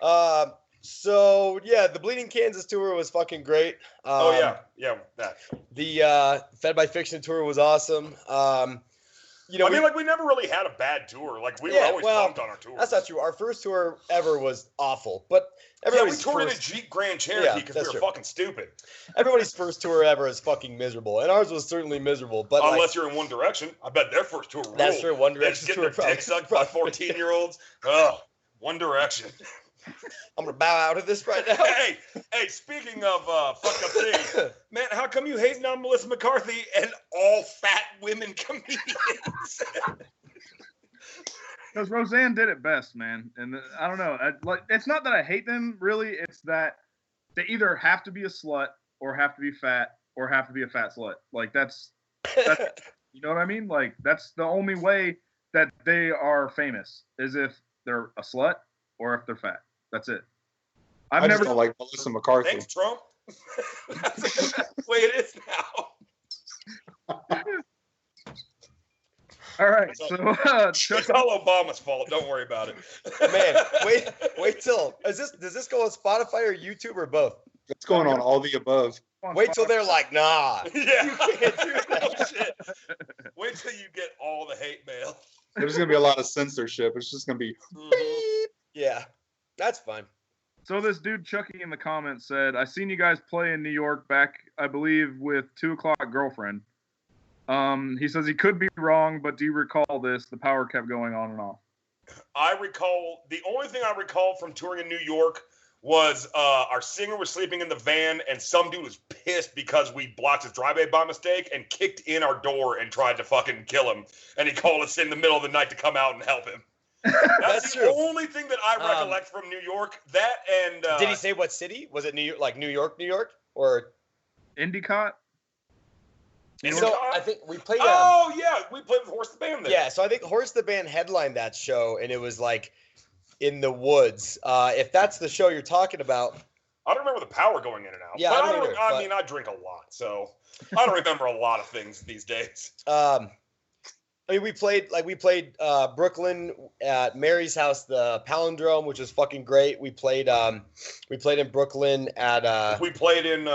up. So yeah, the Bleeding Kansas tour was fucking great. Oh yeah, that. The Fed by Fiction tour was awesome. I mean, like we never really had a bad tour. Like we were always pumped on our tour. That's not true. Our first tour ever was awful, but Yeah, we everybody's toured in a first, Jeep Grand Cherokee Yeah, because that's we were true. fucking stupid. everybody's first tour ever is fucking miserable, and ours was certainly miserable. But Unless you're in One Direction, I bet their first tour ruled. that's true. One They Direction just get tour their probably- dick sucked by 14-year-olds. Oh, One Direction. I'm gonna bow out of this right now. Hey, speaking of fucked up things, man, how come you hating on Melissa McCarthy and all fat women comedians? Because Roseanne did it best, man. And I don't know. It's not that I hate them, really. It's that they either have to be a slut or have to be fat or have to be a fat slut. Like, that's you know what I mean? Like, that's the only way that they are famous is if they're a slut or if they're fat. That's it. I just don't like Melissa McCarthy. Thanks, Trump. That's the way it is now. All right. So, It's all Obama's fault. Don't worry about it. Man, wait till does this go on Spotify or YouTube or both? It's going on all the above. Wait till they're like, nah. Yeah. You can't do that. No shit. Wait till you get all the hate mail. There's gonna be a lot of censorship. It's just gonna be. Yeah, that's fine. So this dude Chucky in the comments said, "I seen you guys play in New York back, I believe, with 2 O'Clock Girlfriend." He says he could be wrong, but do you recall this? The power kept going on and off. I recall, the only thing I recall from touring in New York was our singer was sleeping in the van, and some dude was pissed because we blocked his driveway by mistake and kicked in our door and tried to fucking kill him. And he called us in the middle of the night to come out and help him. That's the true. only thing that I recollect from New York. That and Did he say what city? Was it New York, like New York, or Endicott? So I think we played. Oh yeah, we played with Horse the Band there. Yeah, so I think Horse the Band headlined that show, and it was like in the woods. If that's the show you're talking about, I don't remember the power going in and out. Yeah, but I don't either, I but- mean, I drink a lot, so I don't remember a lot of things these days. I mean, we played Brooklyn at Mary's house, the Palindrome, which was fucking great. We played in Brooklyn at. We played in.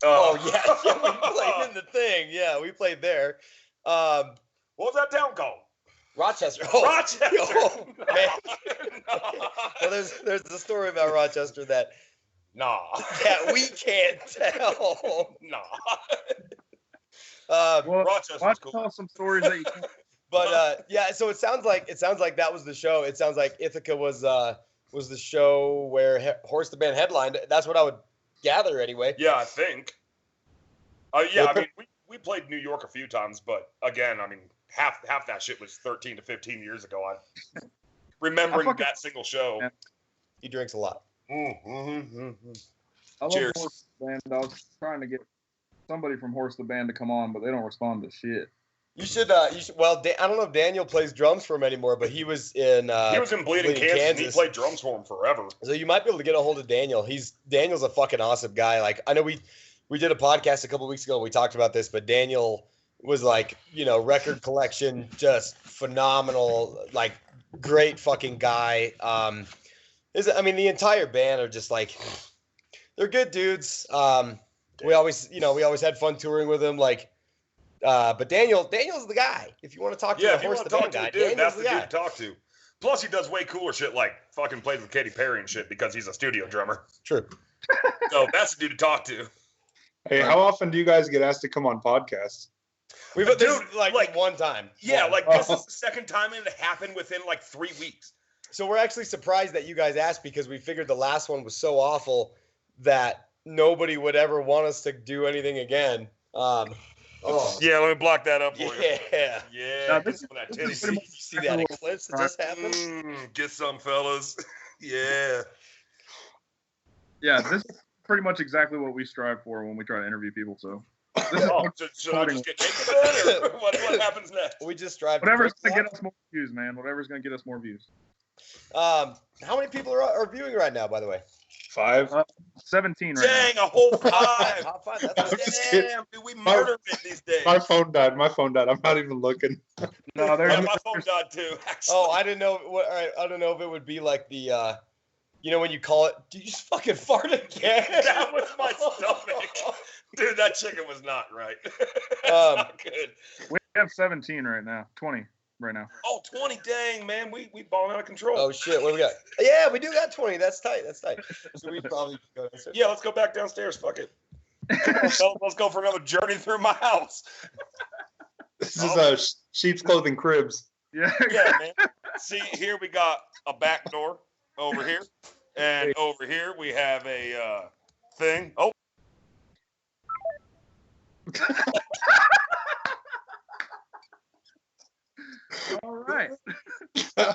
Oh yeah, we played in the thing. Yeah, we played there. What was that town called? Rochester. Oh, Rochester. oh, man. Nah. Well, there's a story about Rochester that Nah. we can't tell. Nah. Well, Rochester's why don't you cool. tell us some stories that you can. But yeah, so it sounds like that was the show. It sounds like Ithaca was the show where Horse the Band headlined. That's what I would gather anyway. Yeah, I think. Yeah, I mean, we played New York a few times, but again, I mean, half that shit was 13 to 15 years ago. I'm remembering that single show. Yeah. He drinks a lot. I love Cheers. Horse the Band. I was trying to get somebody from Horse the Band to come on, but they don't respond to shit. You should. Well, I don't know if Daniel plays drums for him anymore, but he was in. He was in Bleeding Kansas, and he played drums for him forever. So you might be able to get a hold of Daniel. Daniel's a fucking awesome guy. Like, I know we did a podcast a couple weeks ago and we talked about this, but Daniel was like, record collection, just phenomenal, like great fucking guy. The entire band are just like, they're good dudes. We always had fun touring with him. Like, but Daniel's the guy. If you want to talk to Yeah, the if you Horse want the to talk Band to guy, a dude, that's Daniel's the the dude guy. to talk to. Plus, he does way cooler shit, like fucking plays with Katy Perry and shit because he's a studio drummer. True. So that's the dude to talk to. Hey, how often do you guys get asked to come on podcasts? We've Dude, this is like one time. Yeah, One. like this is the second time and it happened within like 3 weeks. So we're actually surprised that you guys asked because we figured the last one was so awful that nobody would ever want us to do anything again. Yeah, let me block that up for you. Yeah. Yeah, Now, get this some of that is Did you titty. pretty see that eclipse that just happened? Get some, fellas. Yeah. Yeah, this is pretty much exactly what we strive for when we try to interview people. So this is Oh, should I just get naked then, or what happens next? We just strive to whatever's drink gonna a get us more views, man. Whatever's gonna get us more views. lot. How many people are viewing right now, by the way? 5? 17 right Dang, a whole 5. Top five. I'm That's just kidding. Damn, dude, we murdered it these days. My phone died. I'm not even looking. now. No, Yeah, there's my phone died too. Actually. Oh, I didn't know. All right, I don't know if it would be like the, when you call it. Did you just fucking fart again? That was my stomach. Dude, that chicken was not right. Um, Good. we have 17 right now. 20 right now. Oh, 20, dang, man. We balling out of control. Oh shit! What do we got? Yeah, we do got 20. That's tight. So we probably go downstairs. Yeah, let's go back downstairs. Fuck it. Let's go for another journey through my house. This is a sheep's clothing cribs. Yeah. Yeah, man. See, here we got a back door over here. And over here we have a thing. Oh, All right.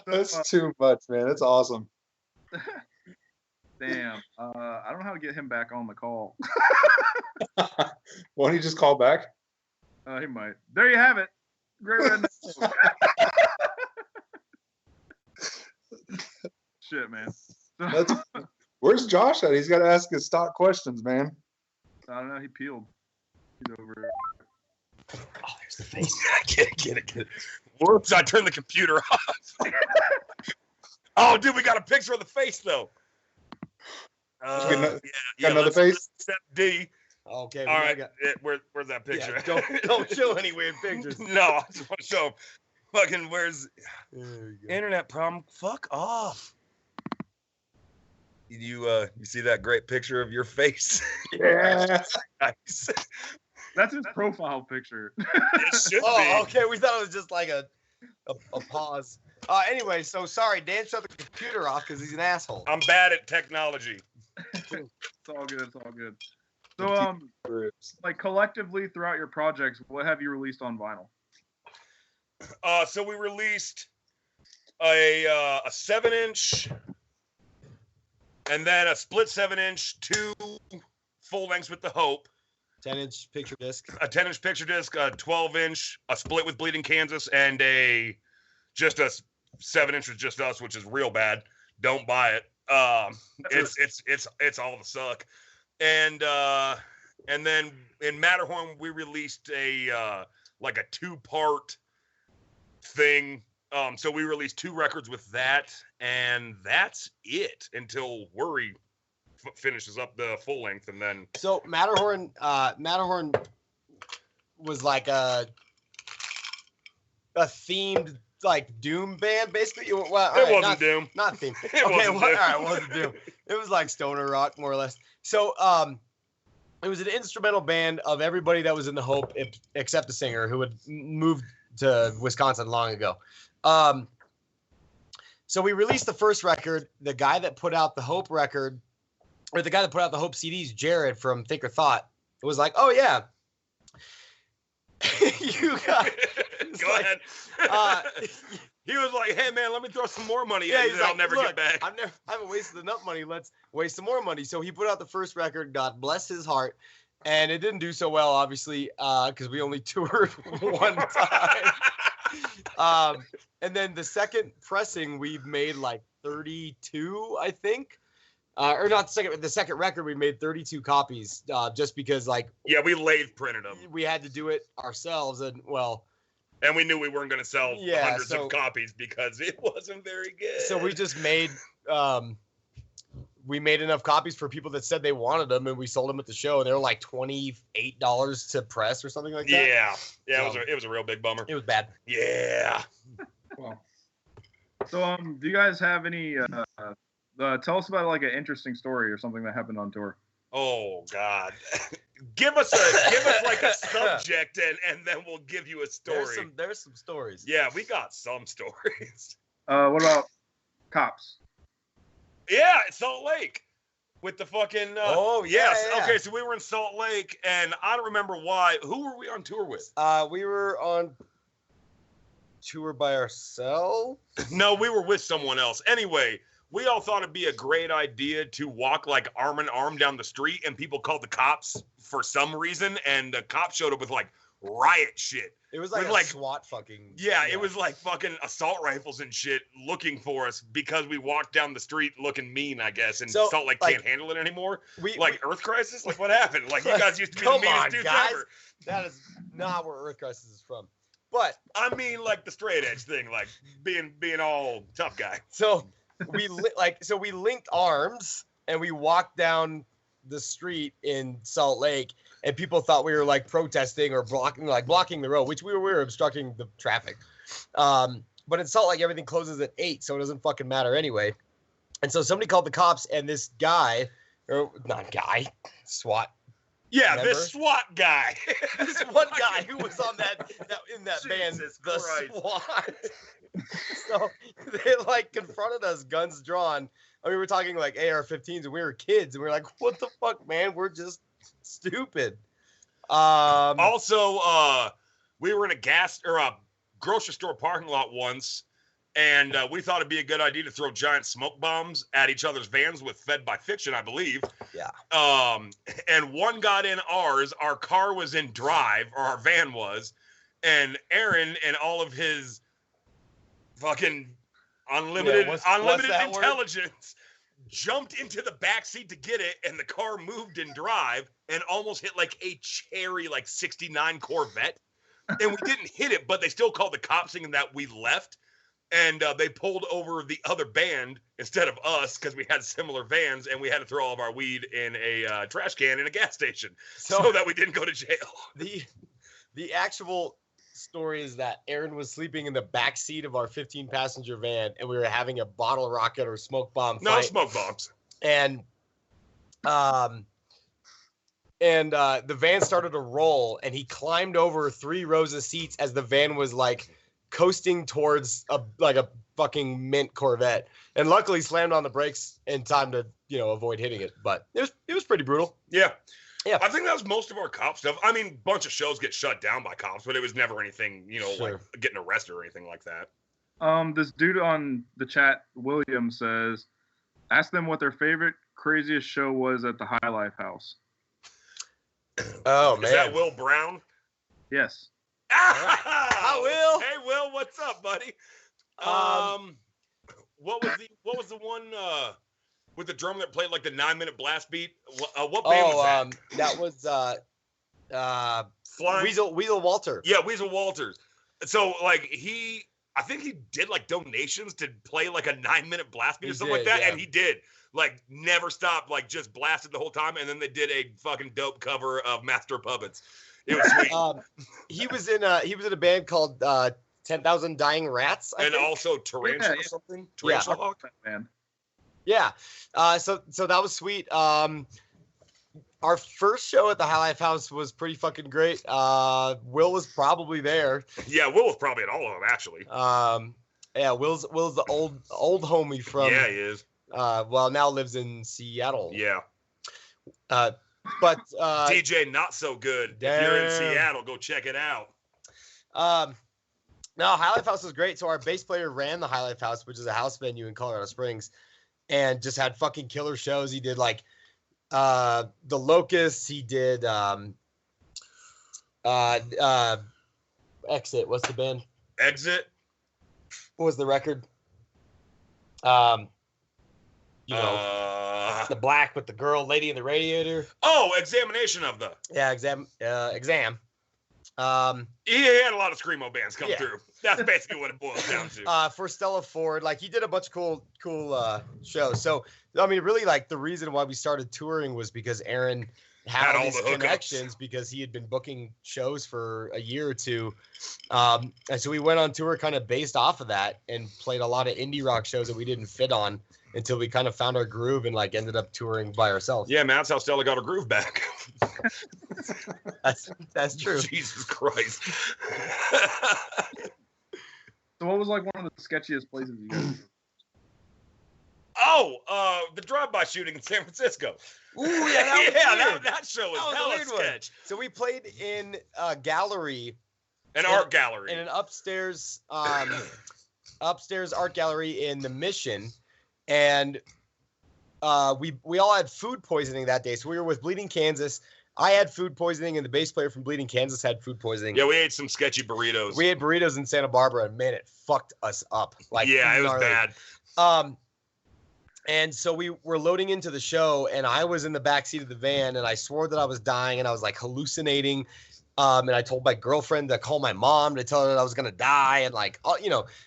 That's too much, man. That's awesome. Damn. I don't know how to get him back on the call. Why don't you just call back? He might. There you have it. Great Redneck. Shit, man. That's, where's Josh at? He's got to ask his stock questions, man. I don't know. He peeled. He's over. Oh, there's the face. get it. Whoops, I turned the computer off. Oh, dude, we got a picture of the face, though. Got another let's- face? let's accept D. Okay. All right, where's that picture? Yeah, don't show any weird pictures. No, I just want to show him. Fucking, where's There you go. internet problem? Fuck off. You see that great picture of your face? Yeah. Nice. That's his profile picture. It should Oh, be. okay. We thought it was just like a pause. Anyway, so sorry, Dan shut the computer off because he's an asshole. I'm bad at technology. It's all good. It's all good. So, like collectively throughout your projects, what have you released on vinyl? So we released a 7-inch, and then a split 7-inch, 2 full lengths with the Hope. 10-inch picture disc. A 10-inch picture disc, a 12-inch, a split with Bleeding Kansas, and just a 7-inch with just us, which is real bad. Don't buy it. It's all the suck. And then in Matterhorn we released a 2-part thing. So we released 2 records with that, and that's it until Worry finishes up the full length, and then. So Matterhorn was like a themed like doom band, basically. Well, It wasn't doom. Not themed. It Okay, wasn't all doom. right, it wasn't doom. It was like stoner rock, more or less. So it was an instrumental band of everybody that was in the Hope, except the singer who had moved to Wisconsin long ago. So we released the first record. The guy that put out the Hope record, or the guy that put out the Hope CDs, Jared from Think or Thought, was like, "Oh yeah, you got." Go like, ahead. He was like, "Hey man, let me throw some more money in, and I'll never get back." I haven't wasted enough money. Let's waste some more money. So he put out the first record. God bless his heart, and it didn't do so well, obviously, because we only toured one time. And then the second pressing, we've made like 32, I think. Or not the second record, we made 32 copies, just because like Yeah, we lathe printed them, we had to do it ourselves, and well, and we knew we weren't going to sell Yeah, hundreds so- of copies because it wasn't very good. so we just made enough copies for people that said they wanted them, and we sold them at the show, and they were like $28 to press or something like that. Yeah, So- it was a real big bummer. It was bad. Yeah. Well, So, do you guys have any? Tell us about like an interesting story or something that happened on tour. Oh God. give us like a subject, and then we'll give you a story. There's some stories. Yeah, we got some stories. What about cops? Yeah, it's Salt Lake with the fucking. Oh, yeah, yes. yeah. Okay, so we were in Salt Lake, and I don't remember why. Who were we on tour with? We were on tour by ourselves. No, we were with someone else. Anyway, we all thought it'd be a great idea to walk like arm in arm down the street, and people called the cops for some reason, and the cops showed up with like riot shit. It was like With, a like- SWAT fucking. Yeah, it was like fucking assault rifles and shit looking for us because we walked down the street looking mean, I guess, and So, Salt Lake like, can't handle it anymore. We Like Earth Crisis? Like what happened? Like you guys used to be the Come meanest on, dudes guys. ever. that is not where Earth Crisis is from. But I mean, like the straight edge thing, like being all tough guy. so we we linked arms and we walked down the street in Salt Lake, and people thought we were like protesting or blocking the road, which we were obstructing the traffic. But in Salt Lake, everything closes at 8, so it doesn't fucking matter anyway. And so somebody called the cops, and this guy, or not guy, SWAT. Yeah, Remember? this SWAT guy. This one guy who was on that in that band, Jesus the Christ. SWAT. So they like confronted us, guns drawn. I mean, we were talking like AR-15s, and we were kids, and we were like, "What the fuck, man? We're just stupid." Also, we were in a grocery store parking lot once, and we thought it'd be a good idea to throw giant smoke bombs at each other's vans with Fed by Fiction, I believe. Yeah. And one got in ours. Our car was in drive, or our van was, and Aaron and all of his fucking unlimited what's that word? intelligence jumped into the back seat to get it, and the car moved in drive and almost hit like a cherry like 69 Corvette. And we didn't hit it, but they still called the cops thinking that we left. And they pulled over the other band instead of us because we had similar vans, and we had to throw all of our weed in a trash can in a gas station so that we didn't go to jail. The actual story is that Aaron was sleeping in the back seat of our 15-passenger van, and we were having a bottle rocket or smoke bomb No fight. smoke bombs. And the van started to roll, and he climbed over 3 rows of seats as the van was like coasting towards a fucking mint Corvette, and luckily slammed on the brakes in time to avoid hitting it. But it was pretty brutal. Yeah. Yeah. I think that was most of our cop stuff. I mean, a bunch of shows get shut down by cops, but it was never anything, Sure. like getting arrested or anything like that. This dude on the chat, William, says, ask them what their favorite, craziest show was at the High Life House. Oh man, Is that Will Brown? Yes. Hi, Will. Hey, Will, what's up, buddy? What was the one with the drummer that played like the 9-minute blast beat? What band was that? That was Flying. Weasel Walter. Yeah, Weasel Walters. So like I think he did like donations to play like a 9-minute blast beat or something like that, and he did like never stopped, like just blasted the whole time, and then they did a fucking dope cover of Master of Puppets. It was sweet. He was in a band called 10,000 Dying Rats, I and think. also Tarantula or something. Tarantula Hawk. Man. Yeah. So that was sweet. Our first show at the High Life House was pretty fucking great. Will was probably there. Yeah, Will was probably at all of them actually. Yeah, Will's the old homie from. Yeah, he is. Now lives in Seattle. Yeah. But DJ Not So Good. If you're in damn. Seattle, go check it out. No, High Life House was great. So our bass player ran the High Life House, which is a house venue in Colorado Springs, and just had fucking killer shows. He did like The Locusts. He did Exit. What's the band? Exit. What was the record? The black with the girl, Lady in the Radiator. Examination of the. Yeah, Exam. He had a lot of screamo bands come through. That's basically what it boils down to. For Stella Ford, like he did a bunch of cool shows. So I mean, really, like the reason why we started touring was because Aaron had all these the hookups. connections because he had been booking shows for a year or two, and so we went on tour kind of based off of that and played a lot of indie rock shows that we didn't fit on until we kind of found our groove and like ended up touring by ourselves. Yeah, man, that's how Stella got her groove back. That's true. Jesus Christ. So what was like one of the sketchiest places you guys The drive-by shooting in San Francisco. Ooh, yeah, that was weird. that show was That was a hella weird one. sketch. So we played in a gallery, An art gallery. in an upstairs art gallery in the Mission, and we all had food poisoning that day. So we were with Bleeding Kansas. I had food poisoning, and the bass player from Bleeding Kansas had food poisoning. Yeah, we ate some sketchy burritos. We had burritos in Santa Barbara, and man, it fucked us up. Like, yeah, it was gnarly. bad. And so we were loading into the show, and I was in the back seat of the van, and I swore that I was dying, and I was like hallucinating. And I told my girlfriend to call my mom to tell her that I was gonna die, and like,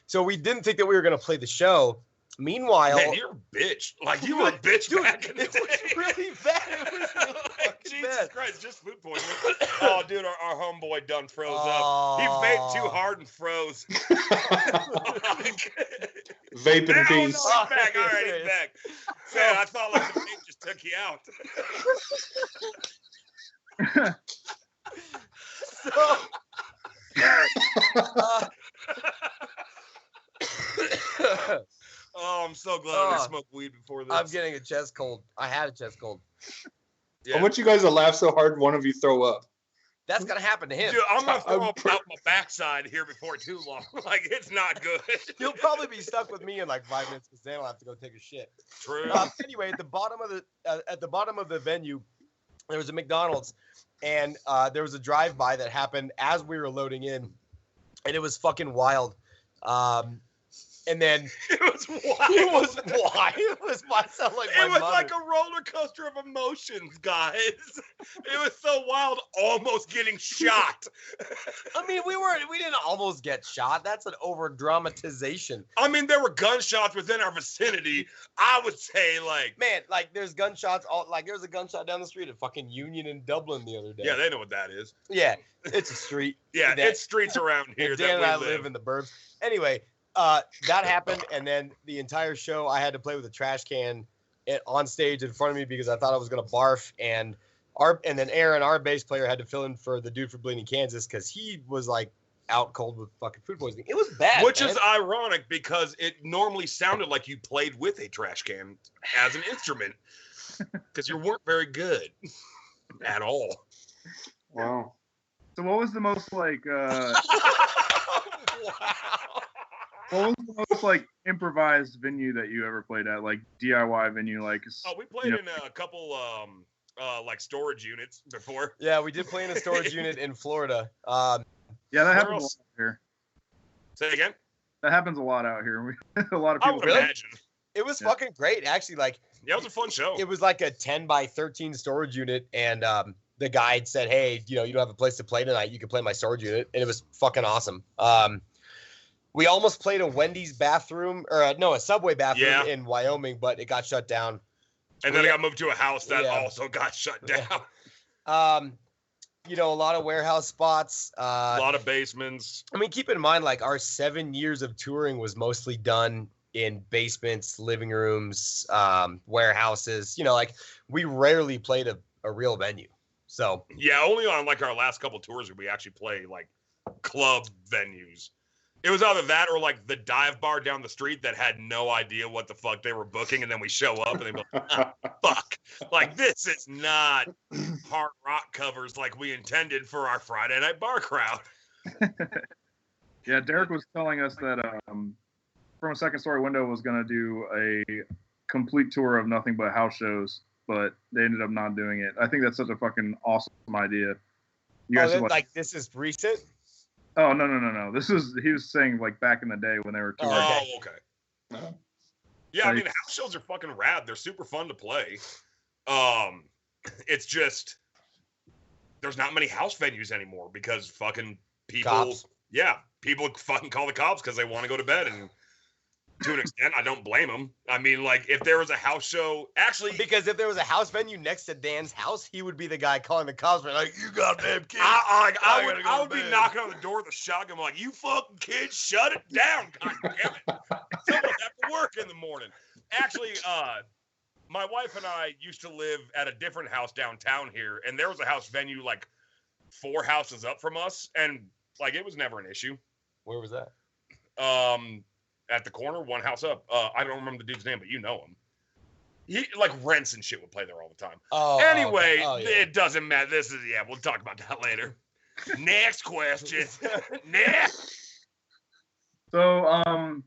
so we didn't think that we were gonna play the show. Meanwhile, Man, you're a bitch. Like, you were a bitch back in the it day. was really bad. It was really fucking Jesus bad. Christ, just food poisoning. Oh, dude, our homeboy done froze up. He vaped too hard and froze. Vape in No, peace. no, he's back. All right, he's back. Man, I thought like the vape just took you out. Oh, I'm so glad I smoked weed before this. I'm getting a chest cold. I had a chest cold. Yeah. I want you guys to laugh so hard one of you throw up. That's gonna happen to him. Dude, I'm gonna throw I'm up out my backside here before too long. Like, it's not good. He'll probably be stuck with me in like 5 minutes because then I'll have to go take a shit. True. Anyway, at the bottom of the venue, there was a McDonald's, and there was a drive-by that happened as we were loading in, and it was fucking wild. And then It was wild. it was wild. It was myself like my It was mother. like a roller coaster of emotions, guys. It was so wild, almost getting shot. I mean, we didn't almost get shot. That's an over dramatization. I mean, there were gunshots within our vicinity. I would say, like, Man, like there's gunshots. There was a gunshot down the street at fucking Union in Dublin the other day. yeah, they know what that is. Yeah, it's a street. Yeah, That- it's streets around here And Dan and that I we live in the burbs. Anyway, that happened, and then the entire show I had to play with a trash can on stage in front of me because I thought I was gonna barf, and then Aaron, our bass player, had to fill in for the dude for Bleeding Kansas because he was like out cold with fucking food poisoning. It was bad. Which man. is ironic because it normally sounded like you played with a trash can as an instrument because you weren't very good at all. Wow. So what was the most like wow. what was the most like improvised venue that you ever played at? Like DIY venue, like Oh, we played in a couple like storage units before. Yeah, we did play in a storage unit in Florida. yeah, that Where happens a lot else? out here. Say again. That happens a lot out here. A lot of I people. would Really? imagine. It was Yeah. fucking great, actually. Like, Yeah, it was a fun show. it was like a 10 by 13 storage unit, and the guide said, "Hey, you don't have a place to play tonight. You can play my storage unit," and it was fucking awesome. We almost played a Wendy's bathroom, or a Subway bathroom Yeah. in Wyoming, but it got shut down. And then I got moved to a house that Yeah. also got shut down. Yeah. A lot of warehouse spots. A lot of basements. I mean, keep in mind, like, our 7 years of touring was mostly done in basements, living rooms, warehouses. Like, we rarely played a real venue. So, Yeah, only on like our last couple tours did we actually play like club venues. It was either that or like the dive bar down the street that had no idea what the fuck they were booking, and then we show up and they be like, ah, fuck. Like, this is not hard rock covers like we intended for our Friday night bar crowd. Yeah, Derek was telling us that From a Second Story Window was gonna do a complete tour of nothing but house shows, but they ended up not doing it. I think that's such a fucking awesome idea. You guys should, like, this is recent? oh no. He was saying like back in the day when they were touring. Oh, Oh, okay. Yeah, I mean, house shows are fucking rad. They're super fun to play. It's just there's not many house venues anymore because fucking people, Cops. yeah, people fucking call the cops because they want to go to bed, and to an extent, I don't blame them. I mean, like, if there was a house show, actually, Because if there was a house venue next to Dan's house, he would be the guy calling the cops, like, "You goddamn kid." I gotta go I to would be bed. knocking on the door with a shotgun, like, "You fucking kids, shut it down! God damn it! Someone have to work in the morning." Actually, my wife and I used to live at a different house downtown here, and there was a house venue like 4 houses up from us, and like it was never an issue. Where was that? At the corner, one house up. I don't remember the dude's name, but you know him. He like Rents and shit would play there all the time. Oh. Anyway, okay. Oh, yeah. it doesn't matter. We'll talk about that later. Next question. Next. So,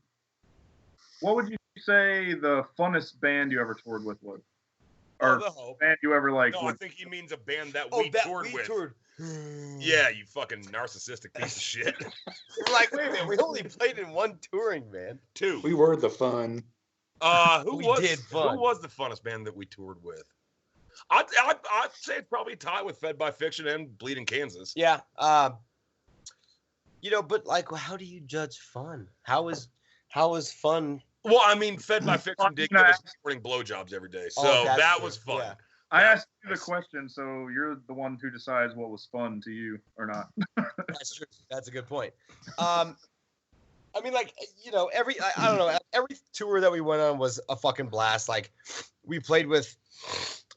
what would you say the funnest band you ever toured with was? Or The Hope. band you ever like? No, I would, think he means a band that Oh, we toured with. Yeah, you fucking narcissistic piece of shit. We're like, wait a minute, we only played in one touring, man. 2. We were the fun. Who We was did fun. who was the funnest band that we toured with? I'd say it's probably a tie with Fed by Fiction and Bleeding Kansas. Yeah. But like, how do you judge fun? How is fun? Well, I mean, Fed by Fiction did give us morning blowjobs every day, so Oh, that's that true. was fun. Yeah. I Yeah. asked you the question, so you're the one who decides what was fun to you or not. That's true. That's a good point. I mean, like, I don't know. Every tour that we went on was a fucking blast. Like, we played with.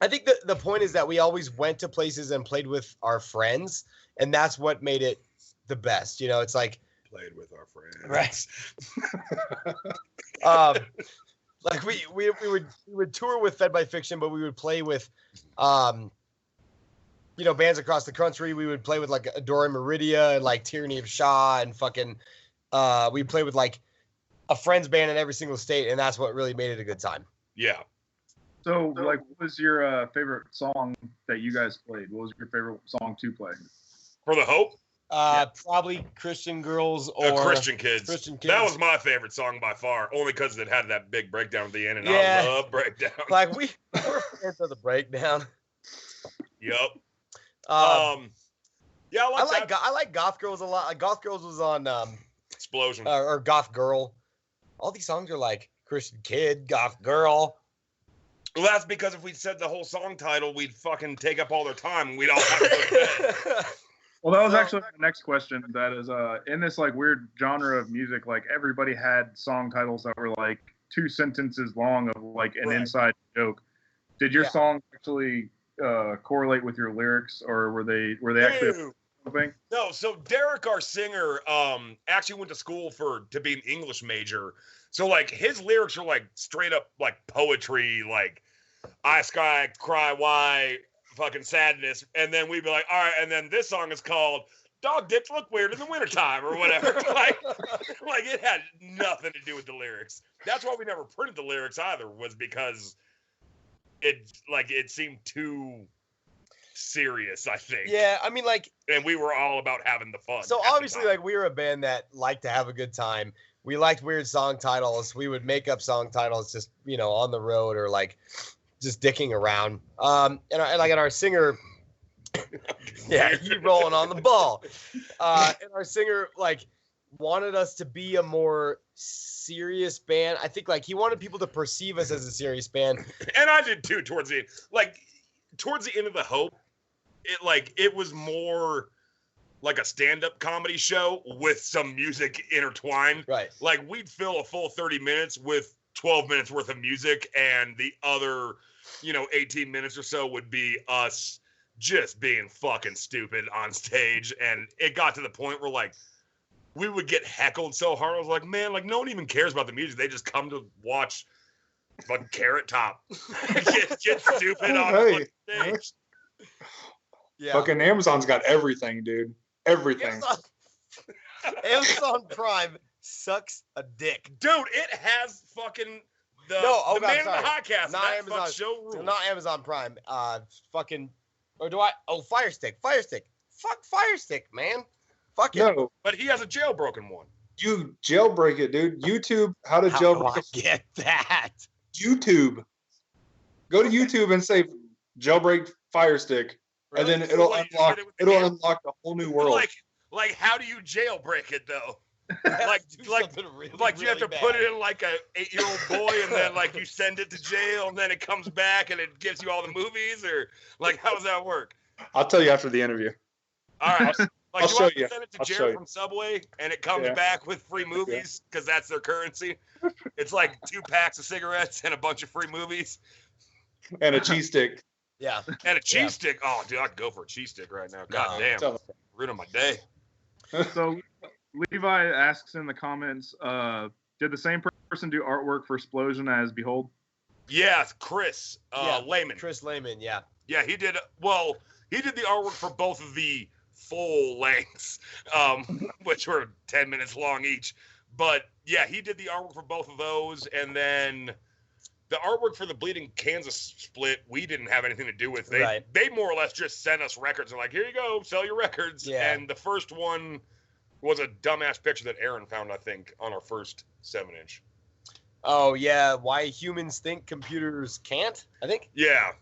I think the point is that we always went to places and played with our friends, and that's what made it the best. It's like, Played with our friends. right. Like we would tour with Fed by Fiction, but we would play with, bands across the country. We would play with like Adora Meridia and like Tyranny of Shaw and fucking. We played with like a friend's band in every single state, and that's what really made it a good time. Yeah. So, like, what was your favorite song that you guys played? What was your favorite song to play? For the Hope, Probably Christian Girls or Christian Kids. Christian Kids. That was my favorite song by far, only because it had that big breakdown at the end, and Yeah. I love breakdown. Like we're fans of the breakdown. Yep. Yeah, I I like that. I like Goth Girls a lot. Like Goth Girls was on Explosion. or Goth Girl. All these songs are like Christian Kid, Goth Girl. Well, that's because if we said the whole song title, we'd fucking take up all their time, and we'd all have to go to bed. Well, that was actually the next question. That is, in this like weird genre of music, like everybody had song titles that were like 2 sentences long of like an Right. inside joke. Did your Yeah. song actually correlate with your lyrics, or were they actually Ew. hoping? No, so Derek, our singer, actually went to school to be an English major. So like his lyrics are like straight up like poetry, like I sky cry why fucking sadness, and then we'd be like, all right, and then this song is called Dog Dicks Look Weird in the Wintertime or whatever. like it had nothing to do with the lyrics. That's why we never printed the lyrics either, was because it seemed too serious, I think. Yeah, I mean, like, and we were all about having the fun. so obviously, like, we were a band that liked to have a good time. We liked weird song titles. We would make up song titles just, on the road or like just dicking around. And our singer, yeah, you rolling on the ball. And our singer like wanted us to be a more serious band. I think like he wanted people to perceive us as a serious band. And I did too towards the end. Like towards the end of the Hope, it was more like a stand-up comedy show with some music intertwined. Right. Like we'd fill a full 30 minutes with 12 minutes worth of music, and the other, 18 minutes or so would be us just being fucking stupid on stage. And it got to the point where like we would get heckled so hard. I was like, man, like no one even cares about the music. They just come to watch fucking Carrot Top get stupid on fucking stage. Yeah. Fucking Amazon's got everything, dude. Everything. Amazon Prime sucks a dick. Dude, it has fucking the Man in the Hot Cast. Not that Amazon. fuck show rules. Not Amazon Prime. Fucking, or do I? Oh, Fire Stick. Fire Stick. Fuck Fire Stick, man. Fuck it. No, But he has a jailbroken one. you jailbreak it, dude. YouTube, how to How do jailbreak I a get that? YouTube. Go to YouTube and say jailbreak Fire Stick, and then Really? it'll So what, you unlock. hit it with the It'll hand? unlock a whole new world. Like how do you jailbreak it though? like Do like something really, like you have to really put bad. it in like a 8-year-old boy, and then like you send it to jail, and then it comes back and it gives you all the movies, or like how does that work? I'll tell you after the interview. All right. Like I'll you show want to you. send it to I'll show Jared you. from Subway, and it comes Yeah. back with free movies because that's their currency. It's like 2 packs of cigarettes and a bunch of free movies And a cheese stick. Yeah. and a cheese stick. Oh, dude, I'd go for a cheese stick right now. God damn, Tell them. ruining my day. So Levi asks in the comments, did the same person do artwork for Explosion as Behold? Yeah, Chris Lehman. Chris Lehman. Yeah. Yeah, he did. Well, he did the artwork for both of the full lengths, which were 10 minutes long each. But yeah, he did the artwork for both of those, and then the artwork for the Bleeding Kansas split, we didn't have anything to do with. They more or less just sent us records and like, here you go, sell your records. Yeah. And the first one was a dumbass picture that Aaron found, I think, on our first 7-inch. Oh yeah. Why humans think computers can't? I think. Yeah.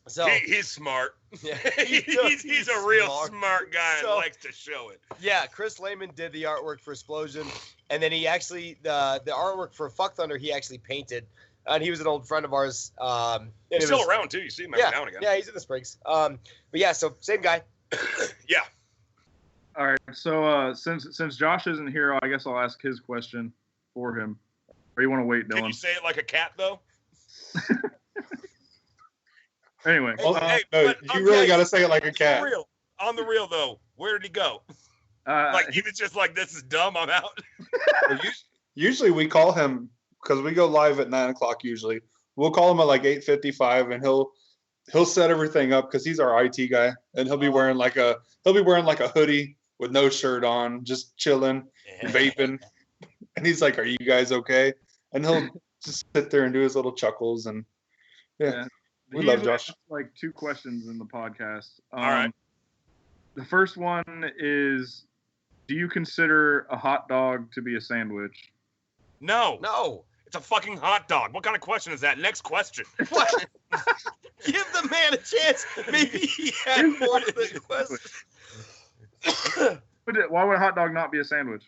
So He's smart. yeah, He's a real smart guy So- and likes to show it. Yeah, Chris Lehman did the artwork for Explosion, and then he actually the artwork for Fuck Thunder he actually painted, and he was an old friend of ours. And He's it still was- around too. You see him every Yeah, now and again. yeah, he's in the Springs. But yeah, so same guy. Yeah. All right. So since Josh isn't here, I guess I'll ask his question for him. Or you want to wait, Can you Dylan? say it like a cat though? Anyway, Oh, Hey, no, but you really okay, got to say it like a On cat. the real, on the real though, where did he go? Like he was just like, "This is dumb. I'm out." Usually we call him because we go live at 9:00. Usually we'll call him at like 8:55, and he'll set everything up because he's our IT guy, and he'll be wearing like a hoodie with no shirt on, just chilling, vaping, and he's like, "Are you guys okay?" And he'll just sit there and do his little chuckles, and yeah. We he love usually Josh. asks, like 2 questions in the podcast. All right. The first one is, do you consider a hot dog to be a sandwich? No, No, it's a fucking hot dog. What kind of question is that? Next question. what? Give the man a chance. Maybe he had more to the question. Why would a hot dog not be a sandwich?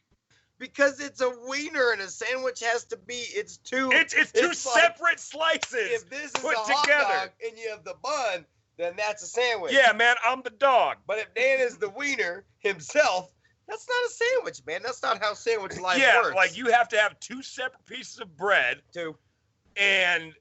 Because it's a wiener, and a sandwich has to be. It's two. It's two It's like, separate slices If this is put a hot together. dog and you have the bun, then that's a sandwich. Yeah, man, I'm the dog. But if Dan is the wiener himself, that's not a sandwich, man. That's not how sandwich life Yeah, works. like you have to have 2 separate pieces of bread, Two. and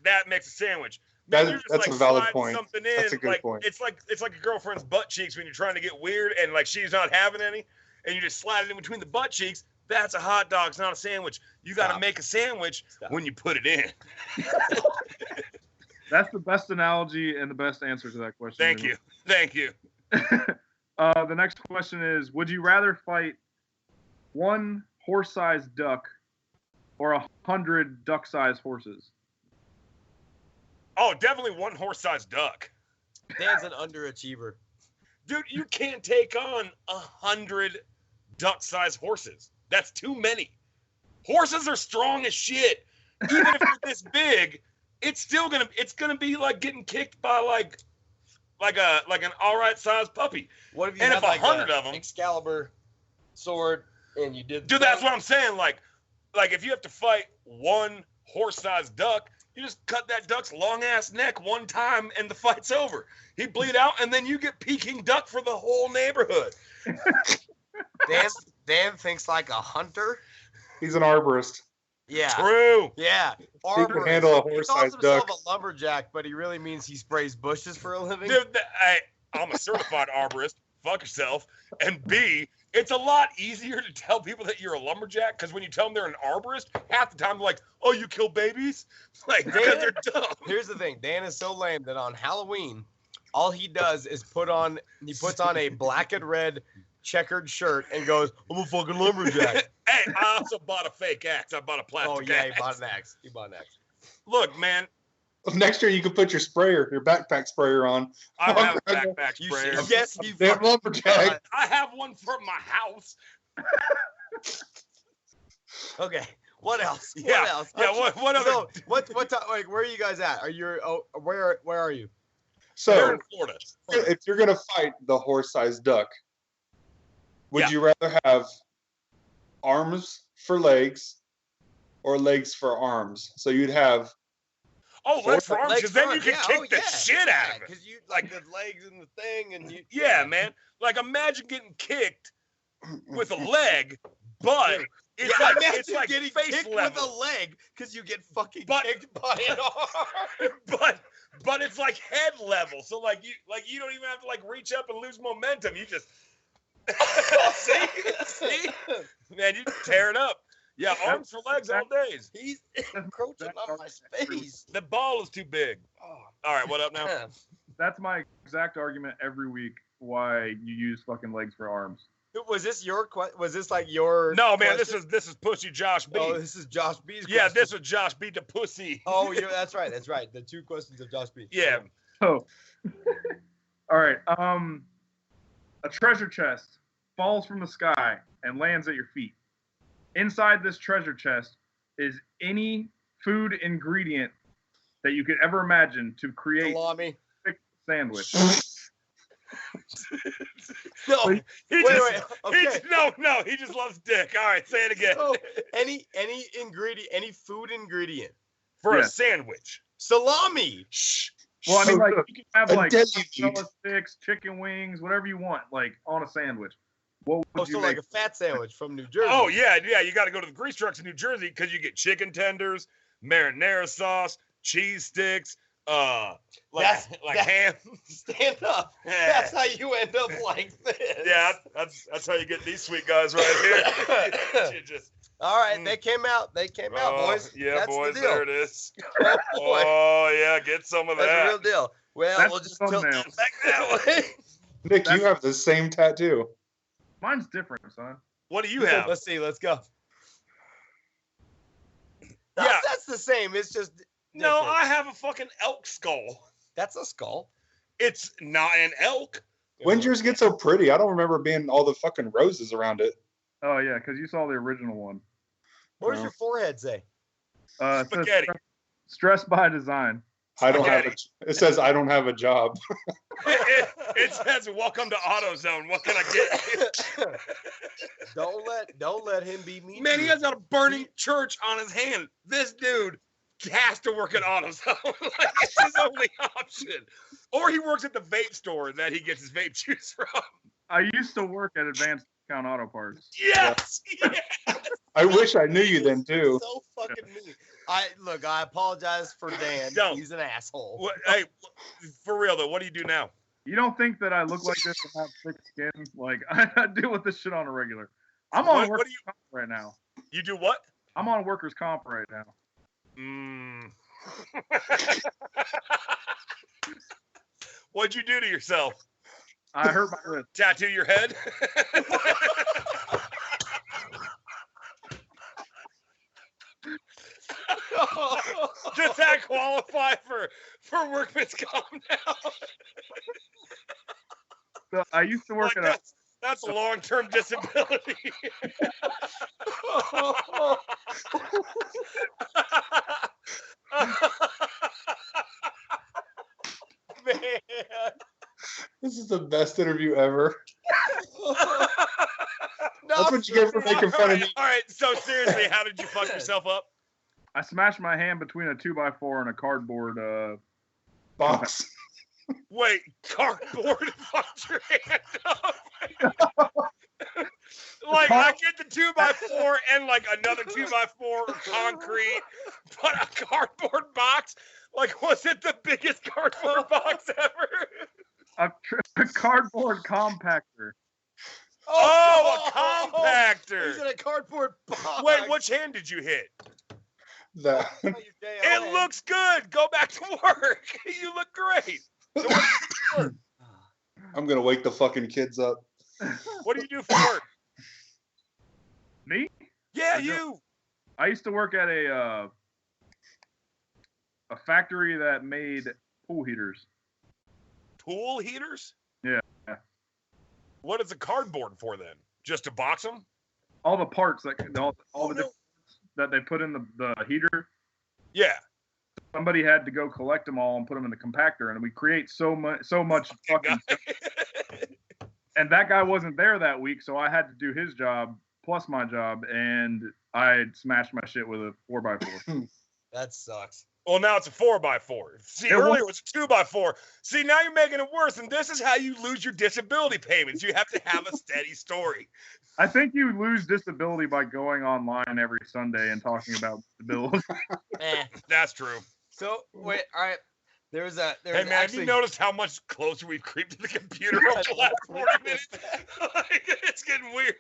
that makes a sandwich. Man, you're just That's like a valid sliding point. something in. That's a good like point. it's like a girlfriend's butt cheeks when you're trying to get weird and like she's not having any, and you just slide it in between the butt cheeks. That's a hot dog. It's not a sandwich. You got to Stop. make a sandwich when you put it in. That's the best analogy and the best answer to that question. Thank you. Thank you. The next question is: would you rather fight one horse-sized duck or 100 duck-sized horses? Oh, definitely one horse-sized duck. Dan's an underachiever. Dude, you can't take on 100 duck-sized horses. That's too many. Horses are strong as shit. Even if you're this big, it's gonna be like getting kicked by like an all right sized puppy. What if you And had if like 100 a of 'em- Excalibur sword and you did? Dude, that's what I'm saying. Like if you have to fight one horse-sized duck, you just cut that duck's long-ass neck one time and the fight's over. He bleed out, and then you get Peking duck for the whole neighborhood. Dan thinks like a hunter. He's an arborist. Yeah. True. Yeah. He can handle a He calls horse-sized himself duck. a lumberjack, but he really means he sprays bushes for a living. Dude, I'm a certified arborist. Fuck yourself. And B, it's a lot easier to tell people that you're a lumberjack because when you tell them they're an arborist, half the time they're like, "Oh, you kill babies?" Like because they're dumb. Here's the thing: Dan is so lame that on Halloween, all he does is puts on a black and red checkered shirt and goes, "I'm a fucking lumberjack." Hey, I also bought a fake axe. I bought a plastic Oh yeah, axe. he bought an axe. He bought an axe. Look, man, Next year you can put your backpack sprayer on. I have a backpack You sprayer. should, yes, you Damn fucking lumberjack. I have one for my house. Okay. What else? Yeah, What else? yeah. What other? So, like, where are you guys at? Are you? Oh, where are you? They're So in Florida. if you're gonna fight the horse-sized duck, would Yeah. you rather have arms for legs or legs for arms? So you'd have Oh, legs for arms, because then you can yeah, kick the shit out of it. Because you like the legs and the thing, and you. Yeah, man. Like imagine getting kicked with a leg, but it's Yeah, like imagine it's like getting face kicked level. with a leg because you get fucking But- kicked by an arm. but it's like head level. So like you don't even have to like reach up and lose momentum. You just see, man, you tear it up. Yeah, arms for legs all days. He's encroaching on my space. The ball is too big. Oh, All right, what up now? man. That's my exact argument every week why you use fucking legs for arms. Was this your question? Was this like your? No, man, question? this is Pussy Josh B. Oh, this is Josh B's. Yeah, question. this was Josh B to Pussy. Oh, that's right. That's right. The two questions of Josh B. Yeah. So, all right. A treasure chest falls from the sky and lands at your feet. Inside this treasure chest is any food ingredient that you could ever imagine to create Salami. a sandwich. No. Wait, He Wait. just, Okay. no, he just loves dick. All right, say it again. So, any ingredient, any food ingredient. For Yeah. a sandwich. Salami. Shh. Well, I mean, like you can have A like deli mozzarella meat. sticks, chicken wings, whatever you want, like on a sandwich. What would Oh, you so make? like a fat sandwich from New Jersey. Oh yeah. You got to go to the grease trucks in New Jersey because you get chicken tenders, marinara sauce, cheese sticks, That- ham. Stand up. That's how you end up like this. Yeah, that's how you get these sweet guys right here. You just, All right, they came out. They came out, boys. Yeah, That's boys, the deal. there it is. Oh, boy. Oh yeah, get some of That's that. the real deal. Well, That's we'll the just tilt thumbnail. that back that way. Nick, you have the same tattoo. Mine's different, son. What do you have? Let's see. Let's go. Yeah. That's the same. It's just No, different. I have a fucking elk skull. That's a skull. It's not an elk. When'd yours get so pretty? I don't remember being all the fucking roses around it. Oh yeah, because you saw the original one. What does your forehead say? It says Spaghetti. Stressed by design. I don't have Spaghetti. it says I don't have a job. It says, "Welcome to AutoZone. What can I get you?" Don't let him be mean. Man, to he you. has got a burning church on his hand. This dude has to work at AutoZone. Like, it's his only option. Or he works at the vape store that he gets his vape juice from. I used to work at Advanced Discount Auto Parts. Yes. I wish I knew you then too. So fucking mean. I apologize for Dan. Don't. He's an asshole. What, hey, for real though, what do you do now? You don't think that I look like this and have thick skin? Like, I deal with this shit on a regular. I'm on What do workers' comp right now. You do what? I'm on workers' comp right now. What'd you do to yourself? I hurt my wrist. Tattoo your head? Does that qualify for workman's comp now? So I used to work Like, at a. that's a long-term disability. Man. This is the best interview ever. That's what you get for making fun of me. All right, so seriously, how did you fuck yourself up? I smashed my hand between a 2x4 and a cardboard. Box. Wait, cardboard fucked your hand up? Like, I get the 2x4 and like another 2x4 or concrete, but a cardboard box? Like, was it the biggest cardboard box ever? A cardboard compactor. Oh, a compactor. He's in a cardboard box. Wait, which hand did you hit? That. It looks good. Go back to work. You look great. So I'm gonna wake the fucking kids up. what do you do for work? Me? Yeah, you. I used to work at a factory that made pool heaters. Pool heaters? Yeah. What is a cardboard for then? Just to box them? All the parts that all Oh, the no. different parts that they put in the heater. Yeah. Somebody had to go collect them all and put them in the compactor, and we create so much fucking stuff. And that guy wasn't there that week, so I had to do his job plus my job, and I smashed my shit with a 4x4. That sucks. Well, now it's a 4x4. See, earlier it was a 2x4. See, now you're making it worse, and this is how you lose your disability payments. You have to have a steady story. I think you lose disability by going online every Sunday and talking about disability. That's true. So wait, all right. There's Hey, man, have you noticed how much closer we've creeped to the computer over the last 40 minutes? Like, it's getting weird.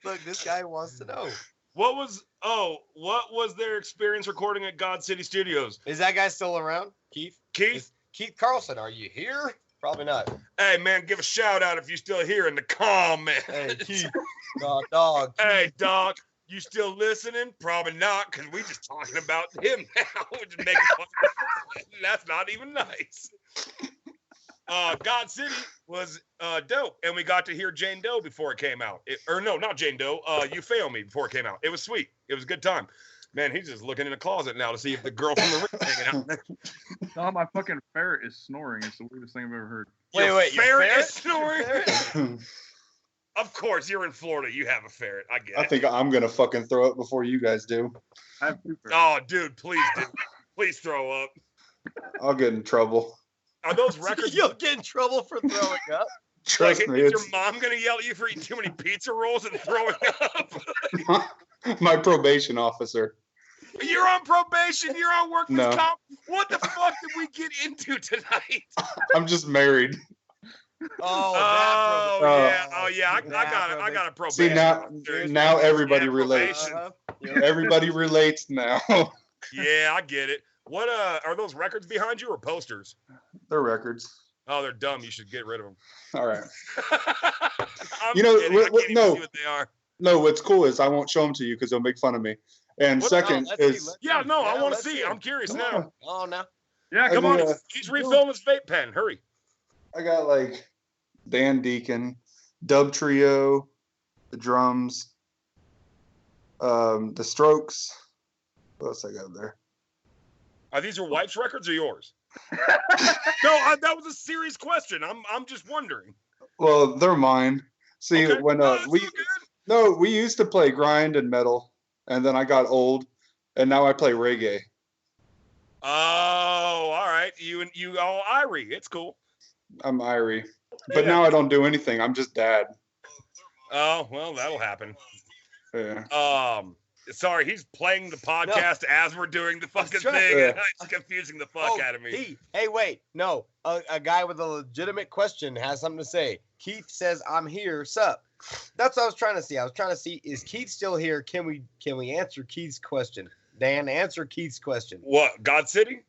Look, this guy wants to know. What was their experience recording at God City Studios? Is that guy still around? Keith? Keith? Keith Carlson, are you here? Probably not. Hey, man, give a shout out if you're still here in the comments. Hey, Keith. Dog. Hey, dog, you still listening? Probably not, because we just talking about him now. We're just making fun of him. That's not even nice. God City was dope, and we got to hear Jane Doe before it came out. No, not Jane Doe. You Fail Me before it came out. It was sweet. It was a good time. Man, he's just looking in the closet now to see if the girl from the ring is hanging out. No, my fucking ferret is snoring. It's the weirdest thing I've ever heard. Wait, Your your ferret is ferret? snoring? Of course, you're in Florida. You have a ferret. I get it. I think I'm gonna fucking throw up before you guys do. I have 2 ferrets. Oh, dude, please do. Please throw up. I'll get in trouble. Are those records? You'll get in trouble for throwing up. Trust Like, me, is it's your mom gonna yell at you for eating too many pizza rolls and throwing up? my probation officer. You're on probation. You're on workman's No. comp. What the fuck did we get into tonight? I'm just married. Oh, Oh yeah. I got a probation. See now, officer. now everybody Yeah, relates. probation. Everybody relates now. Yeah, I get it. What are those records behind you or posters? They're records. Oh, they're dumb. You should get rid of them. All right. I'm You know, kidding. I can't even no. see what they are. No, what's cool is I won't show them to you because they'll make fun of me. And What- second no, let's is see, Yeah, no, I want to let's see. see. I'm curious now. Oh, no. Yeah, I come on. mean, He's refilling his vape pen. Hurry. I got like Dan Deacon, Dub Trio, the drums, the Strokes. What else I got there? Are these your wife's records or yours? No, that was a serious question. I'm just wondering. Well, they're mine. See, Okay. when No, that's we all good. we used to play grind and metal, and then I got old, and now I play reggae. Oh, all right. You all Irie. It's cool. I'm Irie, but Yeah. now I don't do anything. I'm just dad. Oh, well, that'll happen. Yeah. Sorry, he's playing the podcast as we're doing the fucking trying- thing. Yeah. And it's confusing the fuck out of me. Hey, wait. No. A guy with a legitimate question has something to say. Keith says, I'm here. Sup? That's what I was trying to see. I was trying to see, is Keith still here? Can we answer Keith's question? Dan, answer Keith's question. What? God City?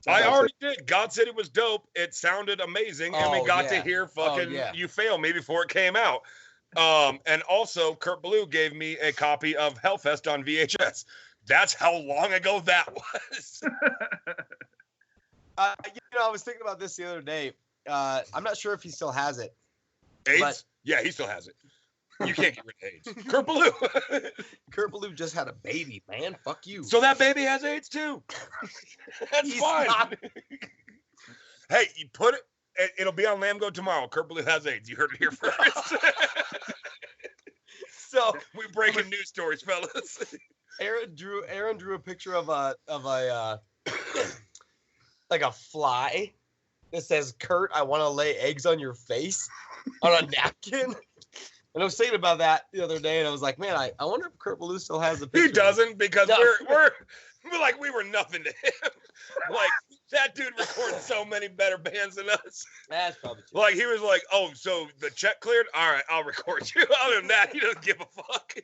I God already did. God City was dope. It sounded amazing, and we Oh, got to yeah. hear Oh, fucking yeah. You Fail Me before it came out. And also, Kurt Blue gave me a copy of Hellfest on VHS. That's how long ago that was. I was thinking about this the other day. I'm not sure if he still has it. AIDS? But- Yeah, he still has it. You can't get rid of AIDS. Kurt Blue. Kurt Blue just had a baby, man. Fuck you. So that baby has AIDS too. That's He's fine. not- Hey, you put it. It'll be on Lamgo tomorrow. Kurt Blue has AIDS. You heard it here first. So We're breaking news stories, fellas. Aaron drew a picture of a like a fly that says, Kurt, I want to lay eggs on your face on a napkin. And I was thinking about that the other day, and I was like, man, I wonder if Kurt Ballou still has the picture. He doesn't, because No. we're like, we were nothing to him. Like, that dude recorded so many better bands than us. That's probably true. Like, he was like, oh, so the check cleared? All right, I'll record you. Other than that, he doesn't give a fuck.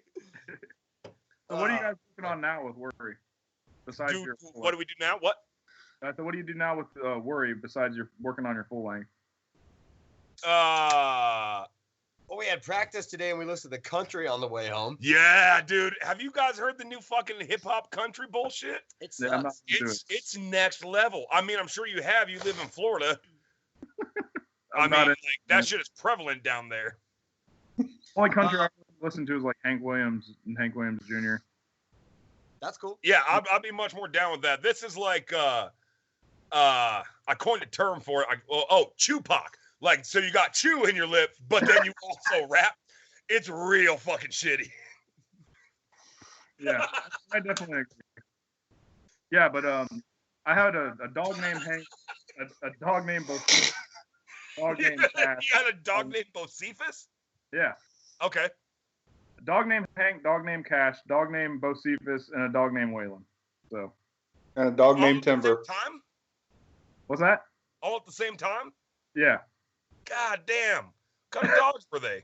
So what are you guys working on now with Worry? Besides Dude, your what do we do now? What? So what do you do now with Worry besides you're working on your full length? Well, we had practice today, and we listened to country on the way home. Yeah, dude. Have you guys heard the new fucking hip hop country bullshit? It Yeah, I'm not sucks. into it. It's next level. I mean, I'm sure you have. You live in Florida. I I'm mean, not like, in- that shit is prevalent down there. Only country I listen to is like Hank Williams and Hank Williams Jr. That's cool. Yeah, I'd be much more down with that. This is like, I coined a term for it. Chupac. Like, so you got chew in your lip, but then you also rap. It's real fucking shitty. Yeah, I definitely agree. Yeah, but I had a dog named Hank, a dog named Bocephus, dog named Cash. You got a dog named Bocephus? Yeah, Okay. a dog named Hank, dog named Cash, dog named Bocephus, and a dog named Waylon. So And a dog All named at the same Timber. time? what's that? All at the same time? Yeah, God damn. What kind of dogs were they?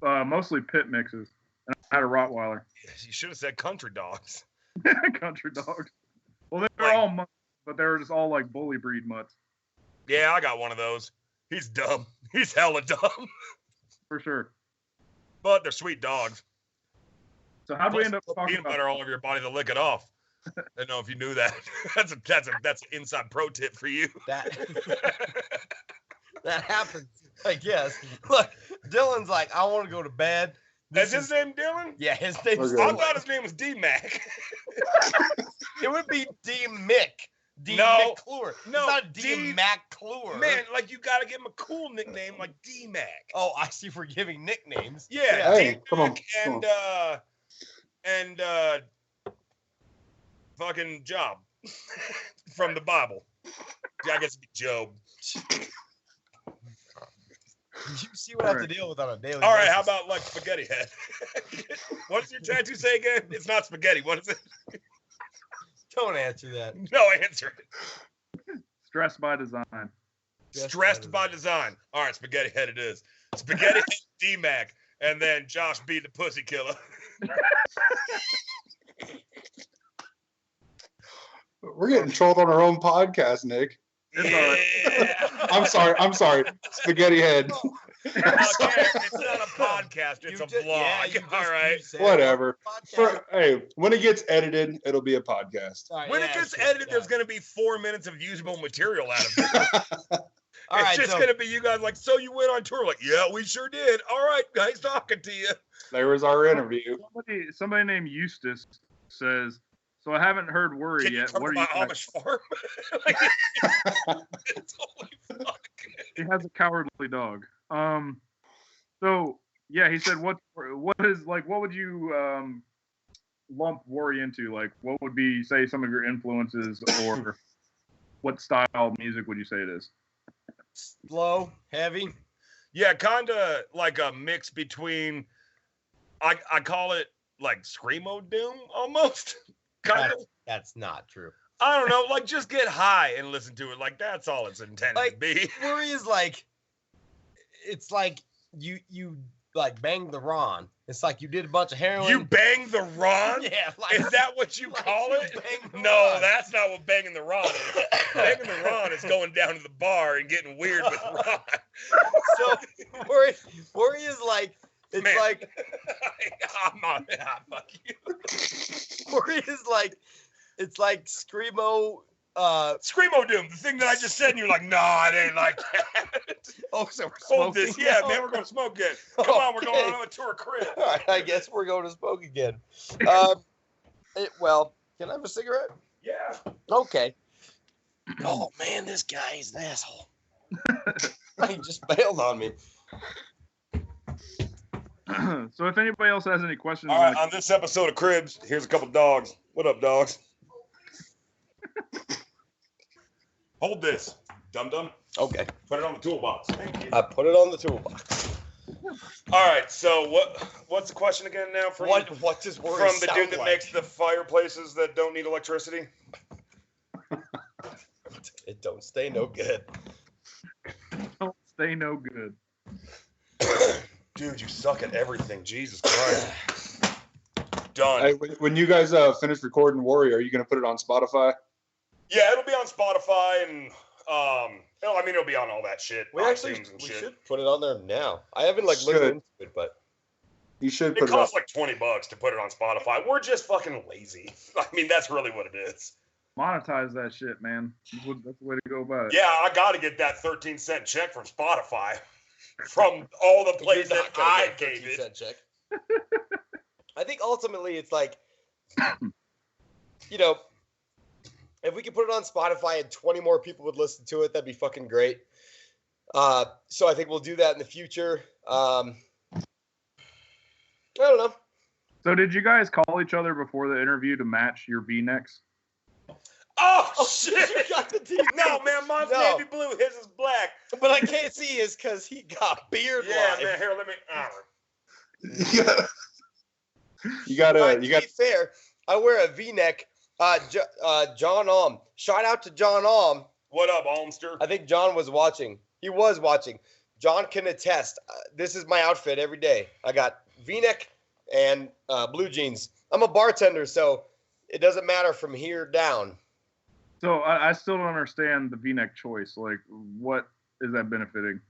mostly pit mixes. And I had a Rottweiler. You should have said country dogs. Country dogs. Well, they were Like- all mutts, but they were just all like bully breed mutts Yeah, I got one of those. He's dumb. He's hella dumb. for sure. But they're sweet dogs. So how do we Plus, end up put talking peanut butter about? all over your body to lick it off. I don't know if you knew that. That's an inside pro tip for you. That that happens, I guess. Look, Dylan's like, I want to go to bed. Is his name Dylan? Yeah, his name's Okay. I Dylan. thought his name was D-Mac. It would be D Mick. D No. McClure. No, It's not D, D- McClure. Man, like, you got to give him a cool nickname like D-Mac. Oh, I see. We're giving nicknames. Yeah, Hey, D-Mac come on, come and fucking Job from the Bible. Yeah, I guess it'd be Job. You see what I have to deal with on a daily All right, basis. how about like spaghetti head? What does your tattoo say again? It's not spaghetti. What is it? Don't answer that. No, answer it. Stressed by design. Stressed by design. All right, spaghetti head it is. Spaghetti head D-Mac, and then Josh B the pussy killer. We're getting trolled on our own podcast, Nick. It's all right. Yeah. I'm sorry. Spaghetti head. Okay, it's not a podcast. It's You a just- vlog. yeah, you All just- right. you said it. Whatever. Podcast. Hey, when it gets edited, it'll be a podcast. All right, When yeah, it gets sure, edited, yeah. there's going to be 4 minutes of usable material out of it. All It's right, just so going to be you guys like, so you went on tour? Like, yeah, we sure did. All right, nice talking to you. There was our interview. Somebody named Eustace says, "So I haven't heard Worry Can you yet. come What to are my you guys?" Amish farm? Like, it's holy fuck. He has a cowardly dog. So yeah, he said, what is like, what would you lump Worry into? Like, what would be, say, some of your influences, or what style of music would you say it is? slow, heavy. Yeah, kind of like a mix between, I call it like screamo doom almost. Kind of. That's not true. I don't know. Like just get high and listen to it. Like that's all it's intended to Like, be. Worry is like, it's like you like banged the Ron. It's like you did a bunch of heroin. You bang the Ron? Yeah. Like, Is that what you like call you it? bang the No, Ron. that's not what banging the Ron is. Banging the Ron is going down to the bar and getting weird with Ron. So worry is like, it's Man. like, I'm on it. Fuck you. worry is like, it's like screamo. Screamo doom, the thing that I just said, and you're like, no, it ain't like that. Oh, so we're Hold smoking. this. Yeah, now? man, we're going to smoke it. Come on, we're going Okay. on a tour of crib. All right, I guess we're going to smoke again. Well, can I have a cigarette? Yeah. Okay. Oh man, this guy is an asshole. He just bailed on me. So if anybody else has any questions, All right, on this episode of Cribs, here's a couple dogs. What up, dogs? Hold this, dum-dum. Okay. Put it on the toolbox. Thank you. I put it on the toolbox. All right, so what's the question again now from What does worry from the sound dude that like? makes the fireplaces that don't need electricity? It don't stay no good. don't stay no good. Dude, you suck at everything. Jesus Christ. Done. Hey, when you guys finish recording Worry, are you going to put it on Spotify? Yeah, it'll be on Spotify and it'll be on all that shit. We actually iTunes and we shit. should put it on there now. I haven't like Should. listened into it, but You should It put it on. costs like $20 to put it on Spotify. We're just fucking lazy. I mean, that's really what it is. Monetize that shit, man. That's the way to go about it. Yeah, I got to get that 13-cent check from Spotify from all the places you're that not gonna I get a gave 13 it. cent check. I think ultimately it's like, you know, if we could put it on Spotify and 20 more people would listen to it, that'd be fucking great. So I think we'll do that in the future. I don't know. So did you guys call each other before the interview to match your V-necks? Oh, shit! You got the TV. No, man, mine's No. navy blue, his is black. But I can't see his because he got beard Yeah, line. man, here, let me. You gotta. To be fair, I wear a V-neck. John Alm. Shout out to John Alm. What up, Almster? I think John was watching. He was watching. John can attest. This is my outfit every day. I got V-neck and blue jeans. I'm a bartender, so it doesn't matter from here down. So I still don't understand the V-neck choice. Like, what is that benefiting?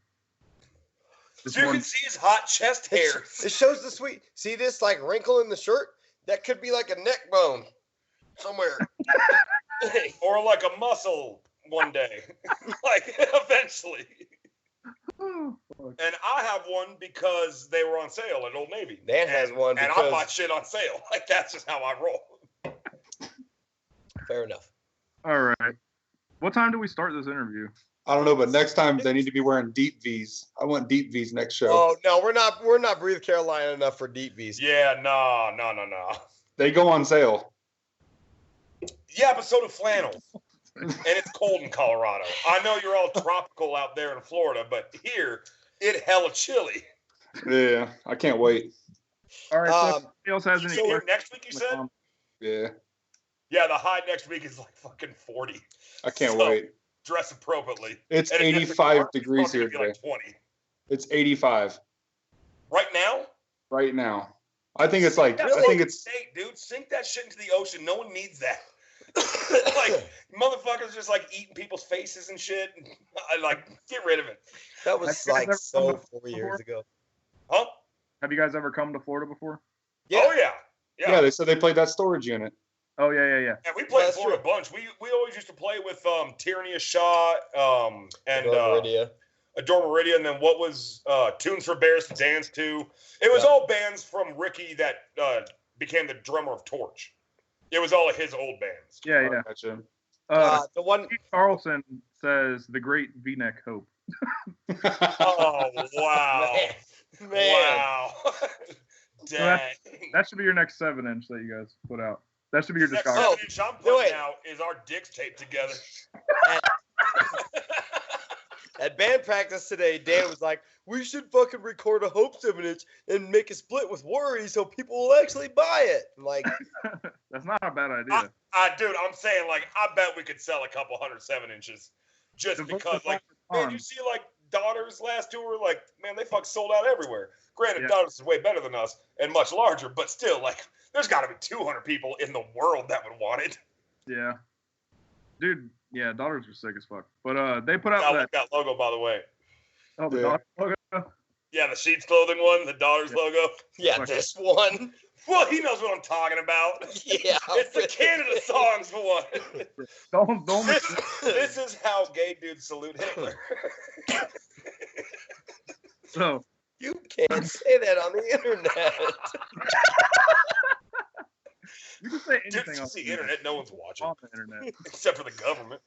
Just So you one- can see his hot chest hair. It shows the sweet. See this like wrinkle in the shirt? That could be like a neck bone somewhere. Or like a muscle one day. Like, eventually. Oh, fuck. And I have one because they were on sale at Old Navy. Dan has one And I because- bought shit on sale. Like, that's just how I roll. Fair enough. All right. What time do we start this interview? I don't know, but next time they need to be wearing deep V's. I want deep V's next show. Oh no, we're not Breathe Carolina enough for deep V's. Yeah, no. They go on sale. Yeah, but so do flannels. And it's cold in Colorado. I know you're all tropical out there in Florida, but here, it hella chilly. Yeah, I can't wait. All right. So if Um, anybody else has any So here questions, next week, you said? Yeah, Yeah, the high next week is like fucking 40. I can't So- wait. Dress appropriately. It's And if it's 85 dark, it's degrees probably here gonna be today. like 20. It's 85 Right now? right now. I think it's like. That's I think like it's. state, dude. Sink that shit into the ocean. No one needs that. Like motherfuckers just like eating people's faces and shit. I like get rid of it. That was Have you guys like ever so come to 4 before? years ago. Huh? have you guys ever come to Florida before? Yeah. Oh yeah. Yeah, they said they played that storage unit. Oh yeah. Yeah, we played That's Florida a bunch. We always used to play with Tyranny of Shot and Meridia. Adore Meridia, and then what was Tunes for Bears to Dance to. It was Yeah. all bands from Ricky that became the drummer of Torch. It was all of his old bands. Yeah. Oh, gotcha. The one Steve Carlson says the great V-neck hope. Oh wow. man. Wow. So Dang. That should be your next 7-inch that you guys put out. That should be your Next discography. 7-inch I'm no, putting wait. out is our dicks taped together. At band practice today, Dan was like, we should fucking record a Hope 7-inch and make a split with Worry so people will actually buy it. I'm like, That's not a bad idea. Dude, I'm saying, like, I bet we could sell a couple 7-inches just The because, book like, is man, fun. you see, like, Daughters last tour, like, man, they fuck sold out everywhere. Granted, Yeah. Daughters is way better than us and much larger, but still, like, there's got to be 200 people in the world that would want it. Yeah. Dude, yeah, Daughters are sick as fuck. But they put out I that like that logo, by the way. oh the Yeah. Daughters logo. Yeah, the Sheets clothing one, the Daughters Yeah. logo. yeah, Fuck this one. Well, he knows what I'm talking about. Yeah. It's the Canada songs one. Don't This is how gay dudes salute Hitler. so You can't say that on the internet. you can say Dude, anything it's the internet. No one's watching on the internet. except for the government.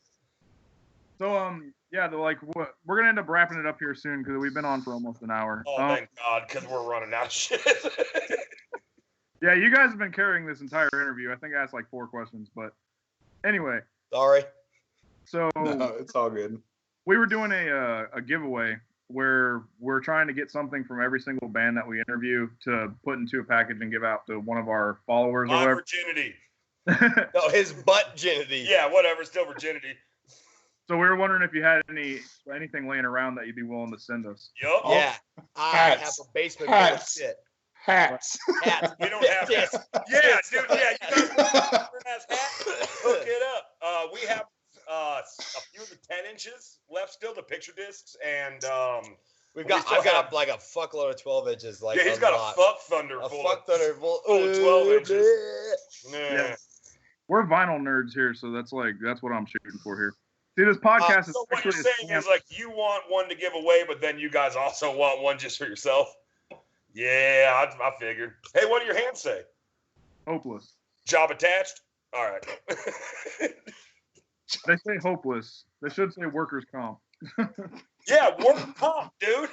So yeah, they're like we're gonna end up wrapping it up here soon because we've been on for almost an hour. Oh, thank God, because we're running out of shit. Yeah, you guys have been carrying this entire interview. I think I asked like 4 questions, but anyway, Sorry. so No, it's all good. we were doing a giveaway where we're trying to get something from every single band that we interview to put into a package and give out to one of our followers or My whatever. virginity. No, his butt virginity. Yeah, whatever. Still virginity. So we were wondering if you had anything laying around that you'd be willing to send us. Yup. Yeah. I Hats. have a basement full of Hats. shit. Hats. Hats. We don't have Yes. Yeah, dude. Yeah, you guys want a hat? Hook it up. We have a few of the 10 inches left still, the picture discs, and I've got like a fuckload of 12 inches. Like yeah, he's got a fuck thunder a full fuck of thunder full. full of 12 inches. Nah. Yeah. We're vinyl nerds here, so that's what I'm shooting for here. See, this podcast is So what you're actually a saying scam. is like you want one to give away, but then you guys also want one just for yourself. Yeah, I figured. Hey, what do your hands say? hopeless. Job attached? All right. They say hopeless. They should say workers' comp. Yeah, work comp, dude.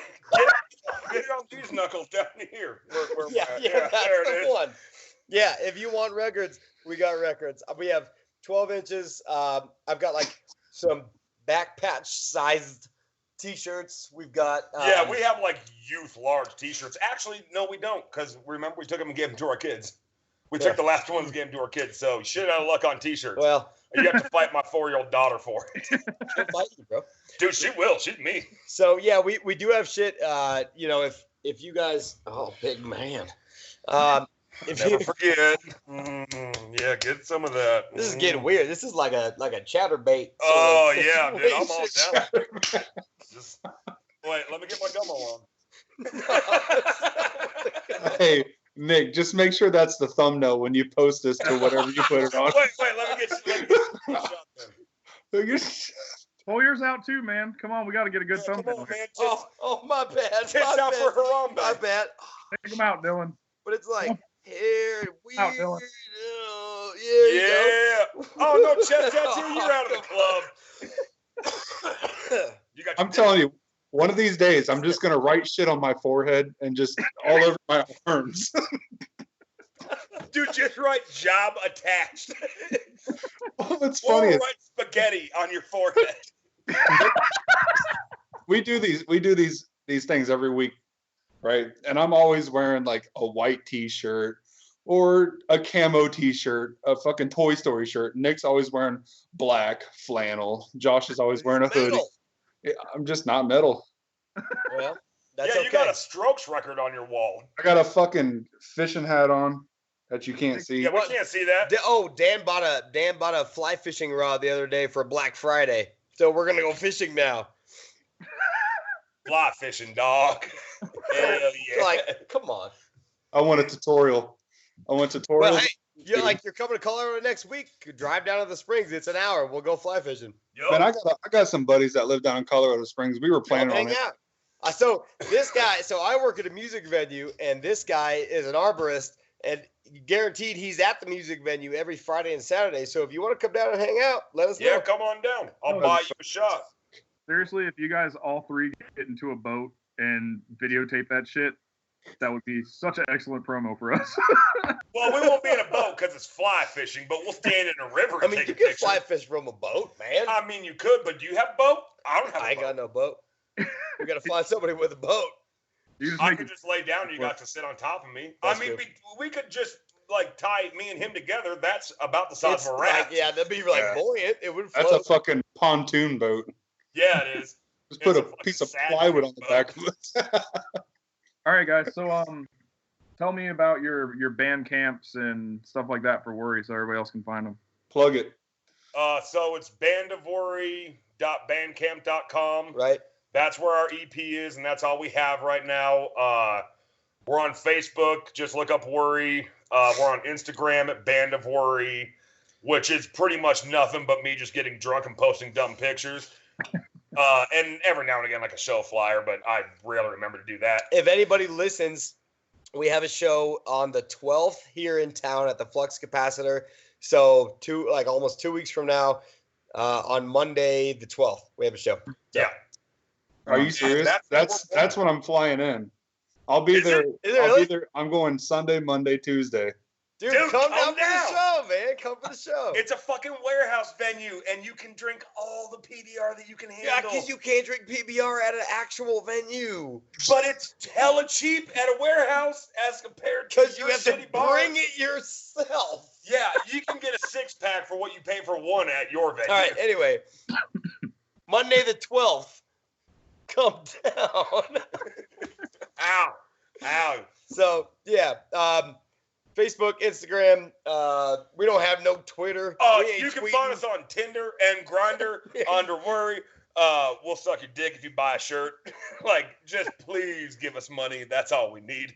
Get it on these knuckles down here. Where Yeah, we're at. yeah, that's there it the is. one. Yeah, if you want records, we got records. We have 12 inches. I've got like some back patch sized T-shirts. We've got. Yeah, we have like youth large T-shirts. Actually, no, we don't, because remember we took them and gave them to our kids. We Yeah. took the last ones and gave them to our kids. So you should have luck on T-shirts. Well, You have to fight my 4-year-old daughter for it. she'll fight you, bro. Dude, she will. She's me. So yeah, we do have shit. You know, if you guys, oh big man, if Never you, forget. Yeah, get some of that. this is getting weird. This is like a chatterbait. Oh yeah, dude, I'm all situation. down. Just wait, let me get my gummo on. Hey, Nick, just make sure that's the thumbnail when you post this to whatever you put it on. Wait, let me get you a shot then. Well, yours out too, man. Come on, we got to get a good Yeah, come thumbnail. on, man. Oh my bad. Tits My out bad. for Harambe. My bad. Take them out, Dylan. But it's like here, weird. Out, Dylan. Yeah. Yeah. Oh no, chest tattoo, you're out of the club. You got. I'm telling you, one of these days, I'm just gonna write shit on my forehead and just all over my arms. Dude, just write job attached. What's Or funny is write spaghetti on your forehead. we do these things every week, right? And I'm always wearing like a white T-shirt or a camo T-shirt, a fucking Toy Story shirt. Nick's always wearing black flannel. Josh is always wearing a hoodie. Metal. Yeah, I'm just not metal. Well, that's Yeah, okay. you got a Strokes record on your wall. I got a fucking fishing hat on that you can't see. Yeah, we can't see that. Dan bought a fly fishing rod the other day for Black Friday. So we're gonna go fishing now. Fly fishing, dog. Hell yeah. Like, come on. I want a tutorial. Well, hey, you're coming to Colorado next week. Drive down to the Springs. It's an hour. We'll go fly fishing. Yup. Man, I got some buddies that live down in Colorado Springs. We were planning on Hang it. out. So this guy, so I work at a music venue, and this guy is an arborist, and guaranteed he's at the music venue every Friday and Saturday. So if you want to come down and hang out, let us Yeah, know. come on down. I'll Oh, buy you a shot. Seriously, if you guys all three get into a boat and videotape that shit, that would be such an excellent promo for us. Well, we won't be in a boat because it's fly fishing, but we'll stand in a river I and mean, take you a can picture. fly fish from a boat, man. I mean, you could, but do you have a boat? I don't have a I ain't boat. got no boat. We got to find somebody with a boat. You just I make could it. just lay down and you got to sit on top of me. That's I mean, good. we could just like tie me and him together. That's about the size It's of a like, raft. yeah, that'd be like Yeah. buoyant. It would That's float. a fucking pontoon boat. Yeah, it is. Just put It's a a piece of fucking plywood on the sad back of it. All right, guys. So tell me about your band camps and stuff like that for Worry, so everybody else can find them. Plug it. So it's bandofworry.bandcamp.com. Right. That's where our EP is, and that's all we have right now. We're on Facebook. Just look up Worry. We're on Instagram at Band of Worry, which is pretty much nothing but me just getting drunk and posting dumb pictures. And every now and again, like a show flyer, but I rarely remember to do that. If anybody listens, we have a show on the 12th here in town at the Flux Capacitor. So almost 2 weeks from now, on Monday the 12th, we have a show. Yeah. Are you serious? That's when I'm flying in. I'll be Is there. it? Is it I'll really? be there. I'm going Sunday, Monday, Tuesday. Dude, Dude, come come down for the show, man. Come for the show. It's a fucking warehouse venue, and you can drink all the PBR that you can Yeah, handle. because you can't drink PBR at an actual venue. But it's hella cheap at a warehouse as compared to Because you your have to shitty bar. bring it yourself. Yeah, you can get a 6-pack for what you pay for one at your venue. All right, anyway. Monday the 12th. Come down. Ow. Ow. So, yeah. Facebook, Instagram. We don't have no Twitter. We ain't You can tweeting. find us on Tinder and Grindr under Worry. We'll suck your dick if you buy a shirt. Like, just please give us money. That's all we need.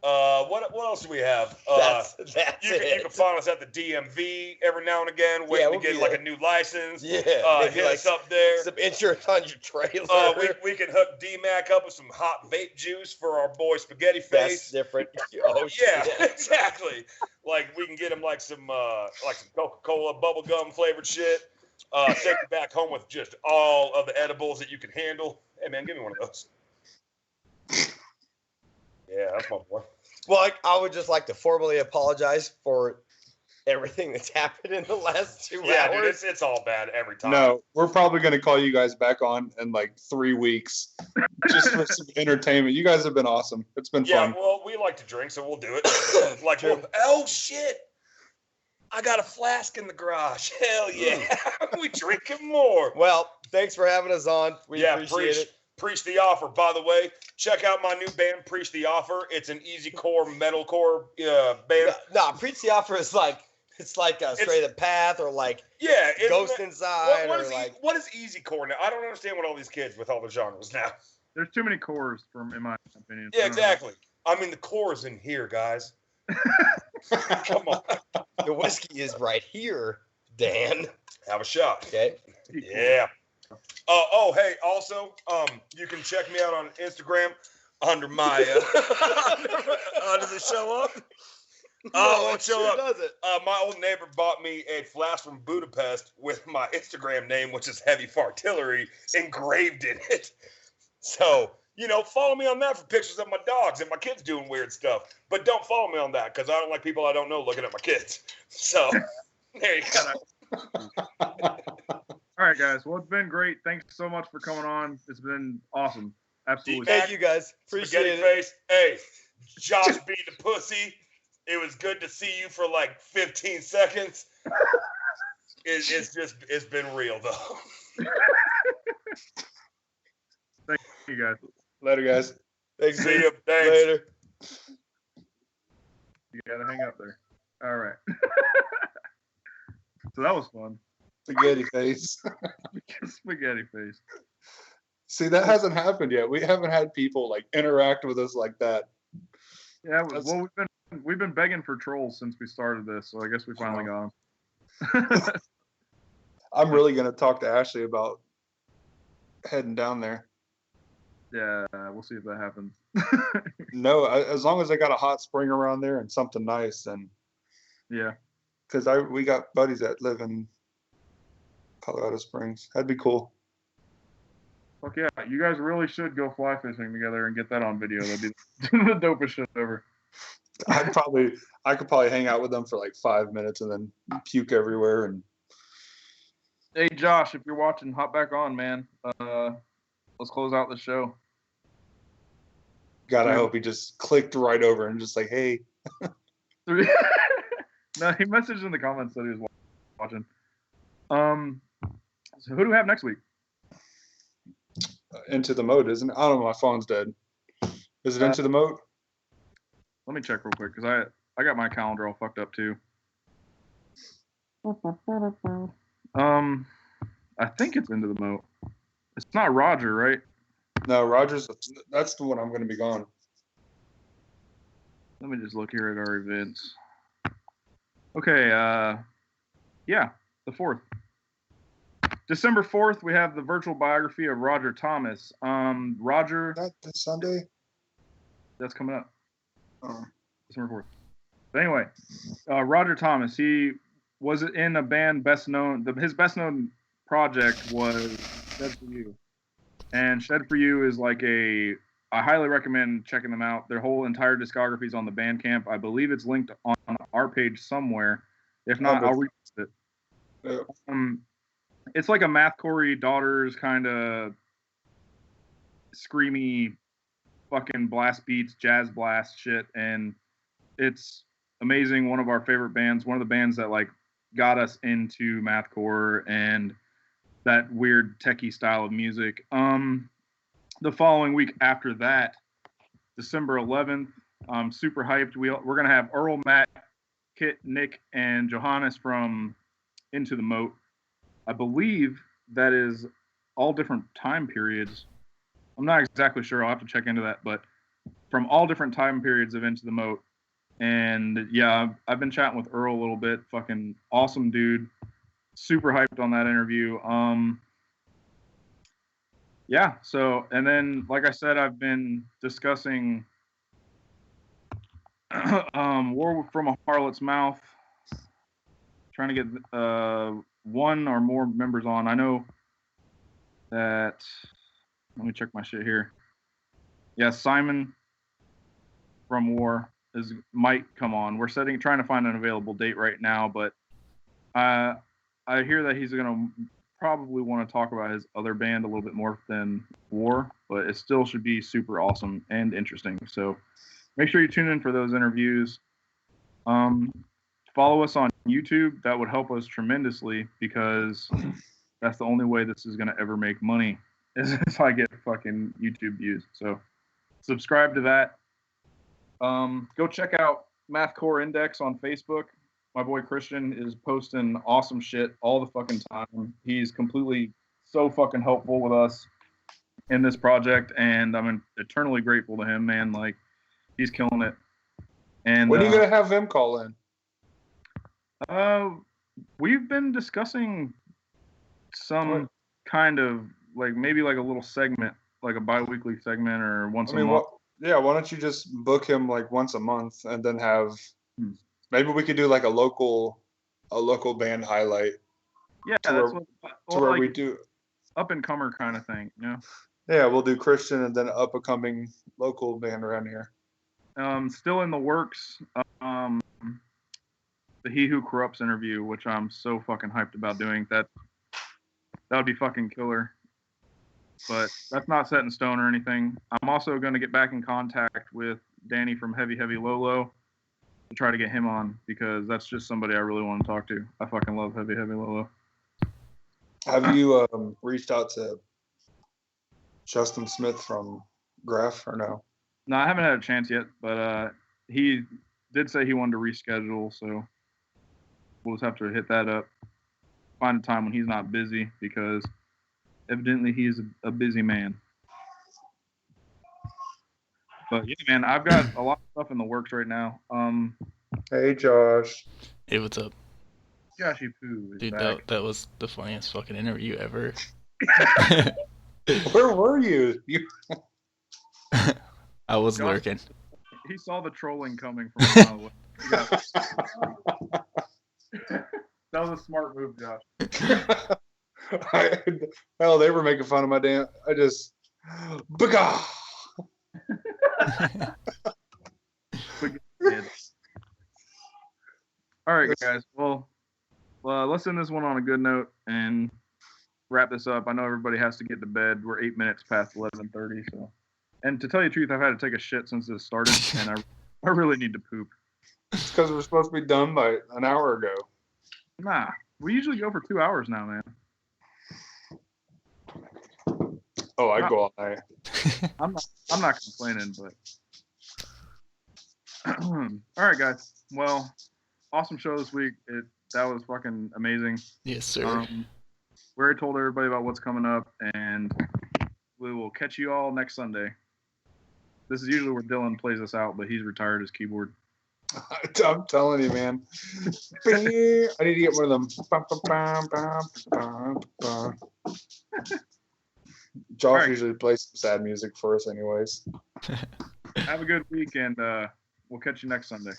What else do we have? That's You it. can find us at the DMV every now and again, waiting we'll to get be like there. a new license. Yeah. Hit maybe like us up there. some insurance on your trailer. We can hook D-Mac up with some hot vape juice for our boy Spaghetti That's Face. different. Oh, Yeah, shit. exactly. Like we can get him like some Coca-Cola bubblegum flavored shit. Take you back home with just all of the edibles that you can handle. Hey man, give me one of those. Yeah, that's my boy. Well, I would just like to formally apologize for everything that's happened in the last 2 Yeah, dude, hours. it's all bad every time. No, we're probably going to call you guys back on in like 3 weeks just for some entertainment. You guys have been awesome. It's been Yeah, fun. well, we like to drink, so we'll do it. Like, oh shit, I got a flask in the garage. Hell yeah, we drinking more. Well, thanks for having us on. We appreciate it. Preach the Offer. By the way, check out my new band, Preach the Offer. It's an easycore metalcore band. No, Preach the Offer is like Straight the Path or like Yeah, isn't Ghost it- Inside what or is like what is easycore now? I don't understand what all these kids with all the genres now. There's too many cores, in my opinion. Yeah, exactly. I mean, the core is in here, guys. Come on, the whiskey is right here, Dan. have a shot. Okay. Yeah. Hey, also, you can check me out on Instagram under my under the show up. Oh, it show sure up. does it. My old neighbor bought me a flask from Budapest with my Instagram name, which is Heavy Fartillery, engraved in it. So, follow me on that for pictures of my dogs and my kids doing weird stuff. But don't follow me on that because I don't like people I don't know looking at my kids. So, there you go. All right, guys. Well, it's been great. Thanks so much for coming on. It's been awesome. Absolutely. Thank you guys. Appreciate Spaghetti it. Face. Hey, Josh being the pussy. It was good to see you for like 15 seconds. It's been real though. Thank you, guys. Later, guys. Thanks, See dude. you. Thanks. Later. You gotta hang up there. All right. So that was fun. Spaghetti face. Spaghetti face. See, that hasn't happened yet. We haven't had people like interact with us like that. Yeah. Well, we've been begging for trolls since we started this, so I guess we finally got them. I'm really going to talk to Ashley about heading down there. Yeah, we'll see if that happens. No, as long as I got a hot spring around there and something nice, then Yeah. because we got buddies that live in Colorado Springs. That'd be cool. Fuck yeah. You guys really should go fly fishing together and get that on video. That'd be the dopest shit ever. I could probably hang out with them for like 5 minutes and then puke everywhere and Hey Josh, if you're watching, hop back on, man. Let's close out the show. God, I hope he just clicked right over and just like, hey, No, he messaged in the comments that he was watching. So who do we have next week? into the mode, isn't it? I don't know. My phone's dead. Is it into the mode? Let me check real quick because I got my calendar all fucked up too. I think it's into the moat. It's not Roger, right? No, Rogers. That's the one I'm going to be gone. Let me just look here at our events. Okay, yeah, the 4th. December 4th, we have the virtual biography of Roger Thomas. Roger, That this Sunday? that's coming up, Oh. December 4th. But anyway, Roger Thomas, he was in a band best known, his best known project was Shed For You. And Shed For You is like I highly recommend checking them out. Their whole entire discography is on the Bandcamp. I believe it's linked on our page somewhere. If not, I'll repost it. Yeah. It's like a mathcore Daughters kind of screamy fucking blast beats, jazz blast shit, and it's amazing. One of our favorite bands, one of the bands that like got us into mathcore and that weird techie style of music. The following week after that, December 11th, I'm super hyped. We're gonna have Earl, Matt, Kit, Nick, and Johannes from Into the Moat. I believe that is all different time periods. I'm not exactly sure. I'll have to check into that, but from all different time periods of Into the Moat. And yeah, I've been chatting with Earl a little bit. Fucking awesome dude. Super hyped on that interview. Yeah, so, and then, like I said, I've been discussing War from a Harlot's Mouth, trying to get one or more members on. I know that, let me check my shit here. Yeah, Simon from War might come on. We're trying to find an available date right now, but I hear that he's going to probably want to talk about his other band a little bit more than War, but it still should be super awesome and interesting. So make sure you tune in for those interviews. Follow us on YouTube. That would help us tremendously because that's the only way this is going to ever make money is if I get fucking YouTube views. So subscribe to that. Go check out Mathcore Index on Facebook. My boy Christian is posting awesome shit all the fucking time. He's completely so fucking helpful with us in this project, and I'm eternally grateful to him, man. Like, he's killing it. And when are you going to have him call in? We've been discussing some kind of, like, maybe like a little segment, like a bi-weekly segment or once a month. Yeah, why don't you just book him like once a month and then have maybe we could do like a local band highlight. Yeah, to where like we do up and comer kind of thing, you know. Yeah, we'll do Christian and then up and coming local band around here. Still in the works. The He Who Corrupts interview, which I'm so fucking hyped about doing. That would be fucking killer. But that's not set in stone or anything. I'm also going to get back in contact with Danny from Heavy Heavy Lolo to try to get him on because that's just somebody I really want to talk to. I fucking love Heavy Heavy Lolo. Have you reached out to Justin Smith from Graph or no? No, I haven't had a chance yet, but he did say he wanted to reschedule, so we'll just have to hit that up. Find a time when he's not busy because evidently he's a busy man. But yeah, man, I've got a lot of stuff in the works right now. Hey, Josh. Hey, what's up? Joshy Poo is Dude, back. that was the funniest fucking interview ever. Where were you? I was Josh, lurking. He saw the trolling coming from a mile away. That was a smart move, Josh. Hell, they were making fun of my damn. I just. Bagah! All right, guys. Well, let's end this one on a good note. And wrap this up. I know everybody has to get to bed. We're 8 minutes past 11:30. So, and to tell you the truth, I've had to take a shit since this started, and I really need to poop. It's because we're supposed to be done by an hour ago. Nah, we usually go for 2 hours now, man. Oh, I go all night. I'm not complaining, but all right, guys. Well, awesome show this week. That was fucking amazing. Yes, sir. We already told everybody about what's coming up, and we will catch you all next Sunday. This is usually where Dylan plays us out, but he's retired his keyboard. I'm telling you, man. I need to get one of them. Josh right. usually plays some sad music for us anyways. Have a good week, and we'll catch you next Sunday.